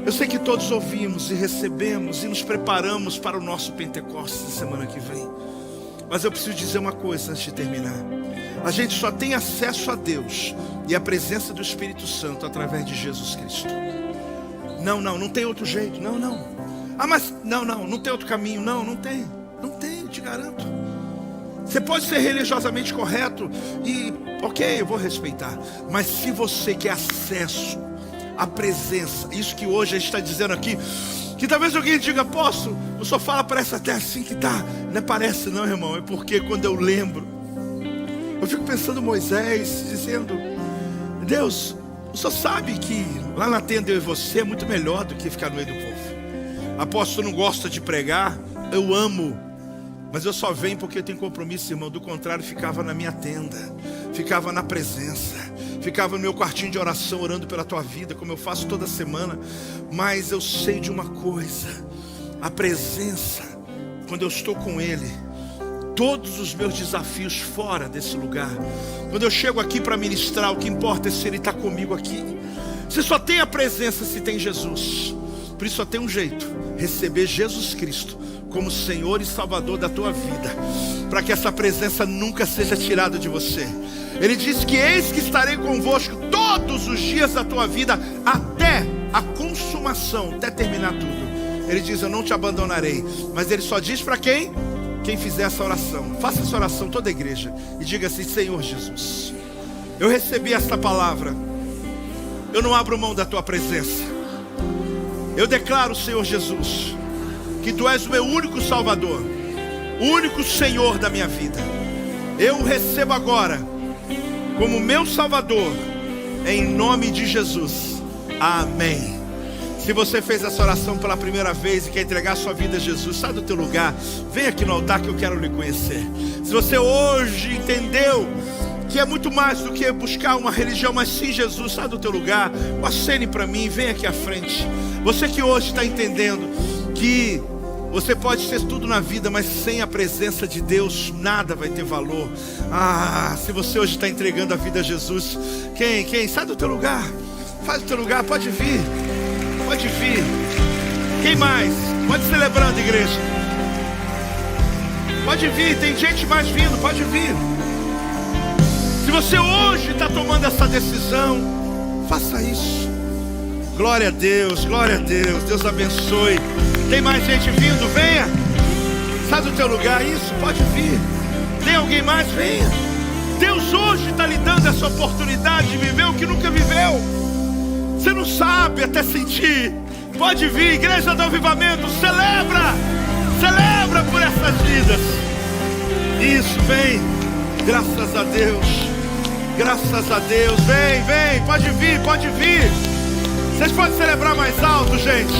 Eu sei que todos ouvimos e recebemos e nos preparamos para o nosso Pentecostes semana que vem. Mas eu preciso dizer uma coisa antes de terminar. A gente só tem acesso a Deus e a presença do Espírito Santo através de Jesus Cristo. Não tem outro jeito, não. Ah, mas não tem outro caminho, não tem, eu te garanto. Você pode ser religiosamente correto e, ok, eu vou respeitar. Mas se você quer acesso à presença, isso que hoje a gente está dizendo aqui, que talvez alguém diga, apóstolo, o senhor fala, parece até assim que tá. Não é parece não, irmão, é porque quando eu lembro, eu fico pensando Moisés, dizendo, Deus, o senhor sabe que lá na tenda eu e você é muito melhor do que ficar no meio do povo. Apóstolo, não gosta de pregar, eu amo, mas eu só venho porque eu tenho compromisso, irmão. Do contrário, ficava na minha tenda, ficava na presença, ficava no meu quartinho de oração, orando pela tua vida, como eu faço toda semana. Mas eu sei de uma coisa, a presença, quando eu estou com Ele, todos os meus desafios fora desse lugar, quando eu chego aqui para ministrar, o que importa é se Ele está comigo aqui. Você só tem a presença se tem Jesus. Por isso só tem um jeito: receber Jesus Cristo como Senhor e Salvador da tua vida, para que essa presença nunca seja tirada de você. Ele diz que eis que estarei convosco todos os dias da tua vida, até a consumação, até terminar tudo. Ele diz, eu não te abandonarei. Mas ele só diz para quem? Quem fizer essa oração. Faça essa oração, toda a igreja, e diga assim: Senhor Jesus, eu recebi esta palavra, eu não abro mão da tua presença. Eu declaro, Senhor Jesus, que tu és o meu único Salvador, o único Senhor da minha vida. Eu o recebo agora como meu Salvador, em nome de Jesus. Amém. Se você fez essa oração pela primeira vez e quer entregar a sua vida a Jesus, sai do teu lugar, vem aqui no altar que eu quero lhe conhecer. Se você hoje entendeu que é muito mais do que buscar uma religião, mas sim Jesus, sai do teu lugar, acene para mim, vem aqui à frente. Você que hoje está entendendo que você pode ter tudo na vida, mas sem a presença de Deus nada vai ter valor. Ah, se você hoje está entregando a vida a Jesus, quem? Sai do teu lugar, faz do teu lugar, pode vir. Pode vir. Quem mais? Pode ir celebrando, igreja. Pode vir, tem gente mais vindo, pode vir. Se você hoje está tomando essa decisão, faça isso. Glória a Deus, Deus abençoe. Tem mais gente vindo, venha. Sai do teu lugar, isso, pode vir. Tem alguém mais? Venha. Deus hoje está lhe dando essa oportunidade de viver o que nunca viveu. Você não sabe até sentir. Pode vir, igreja do avivamento, celebra por essas vidas. Isso, vem, graças a Deus, vem, pode vir. Vocês podem celebrar mais alto, gente.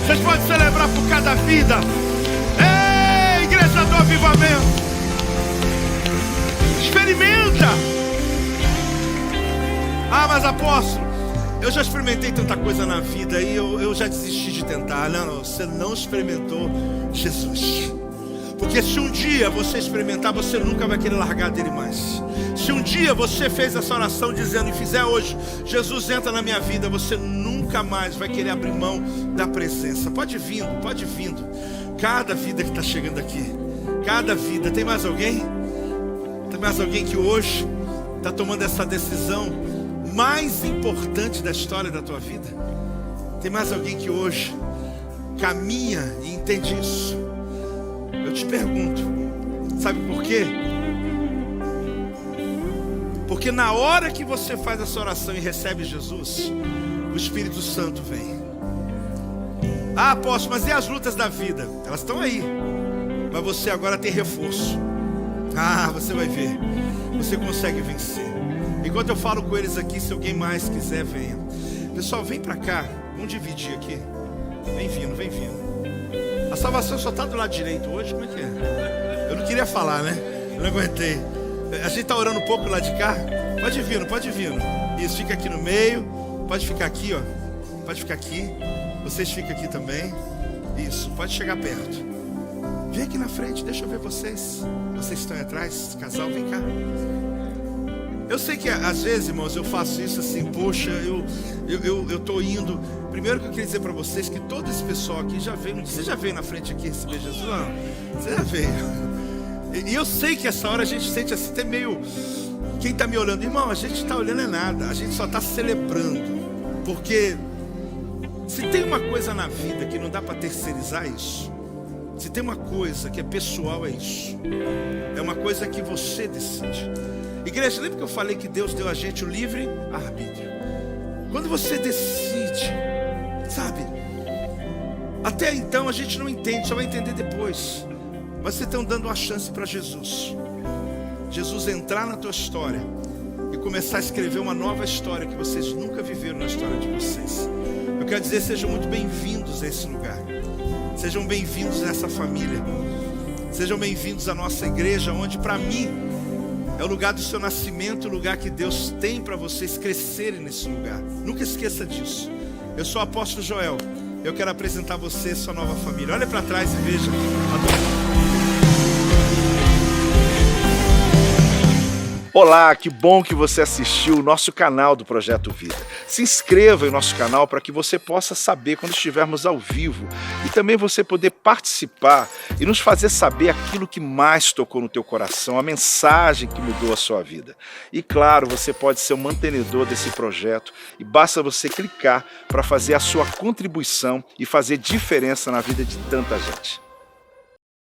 Vocês podem celebrar por cada vida. Ei, igreja do avivamento, experimenta. Ah, mas apóstolo, eu já experimentei tanta coisa na vida e eu já desisti de tentar. Não, você não experimentou Jesus. Porque se um dia você experimentar, você nunca vai querer largar dele mais. Se um dia você fez essa oração dizendo e fizer hoje, Jesus entra na minha vida, você nunca mais vai querer abrir mão da presença. Pode vindo. Cada vida que está chegando aqui, cada vida. Tem mais alguém? Tem mais alguém que hoje está tomando essa decisão mais importante da história da tua vida? Tem mais alguém que hoje caminha e entende isso? Eu te pergunto, sabe por quê? Porque na hora que você faz essa oração e recebe Jesus, o Espírito Santo vem. Ah, apóstolo, mas e as lutas da vida? Elas estão aí. Mas você agora tem reforço. Ah, você vai ver. Você consegue vencer. Enquanto eu falo com eles aqui, se alguém mais quiser, venha. Pessoal, vem pra cá. Vamos dividir aqui. Vem vindo, vem vindo. A salvação só está do lado direito hoje, como é que é? Eu não queria falar, né? Eu não aguentei. A gente está orando um pouco lá de cá. Pode vir, pode vir. Isso, fica aqui no meio. Pode ficar aqui, ó. Pode ficar aqui. Vocês ficam aqui também. Isso, pode chegar perto. Vem aqui na frente, deixa eu ver vocês. Vocês estão aí atrás, casal, vem cá. Eu sei que às vezes, irmãos, eu faço isso assim, poxa, eu tô indo. Primeiro que eu queria dizer para vocês que todo esse pessoal aqui já veio. Você já veio na frente aqui receber Jesus? Não, você já veio. E eu sei que essa hora a gente sente assim, até meio. Quem está me olhando, irmão, a gente está olhando é nada, a gente só está celebrando. Porque se tem uma coisa na vida que não dá para terceirizar isso, se tem uma coisa que é pessoal, é isso. É uma coisa que você decide. Igreja, lembra que eu falei que Deus deu a gente o livre arbítrio? Quando você decide, sabe? Até então a gente não entende, só vai entender depois. Mas vocês estão dando uma chance para Jesus. Jesus entrar na tua história e começar a escrever uma nova história que vocês nunca viveram na história de vocês. Eu quero dizer, sejam muito bem-vindos a esse lugar. Sejam bem-vindos a essa família. Sejam bem-vindos à nossa igreja, onde para mim é o lugar do seu nascimento, o lugar que Deus tem para vocês crescerem nesse lugar. Nunca esqueça disso. Eu sou o apóstolo Joel. Eu quero apresentar a você, sua nova família. Olha para trás e veja. Olá, que bom que você assistiu o nosso canal do Projeto Vida. Se inscreva em nosso canal para que você possa saber quando estivermos ao vivo e também você poder participar e nos fazer saber aquilo que mais tocou no teu coração, a mensagem que mudou a sua vida. E claro, você pode ser um mantenedor desse projeto e basta você clicar para fazer a sua contribuição e fazer diferença na vida de tanta gente.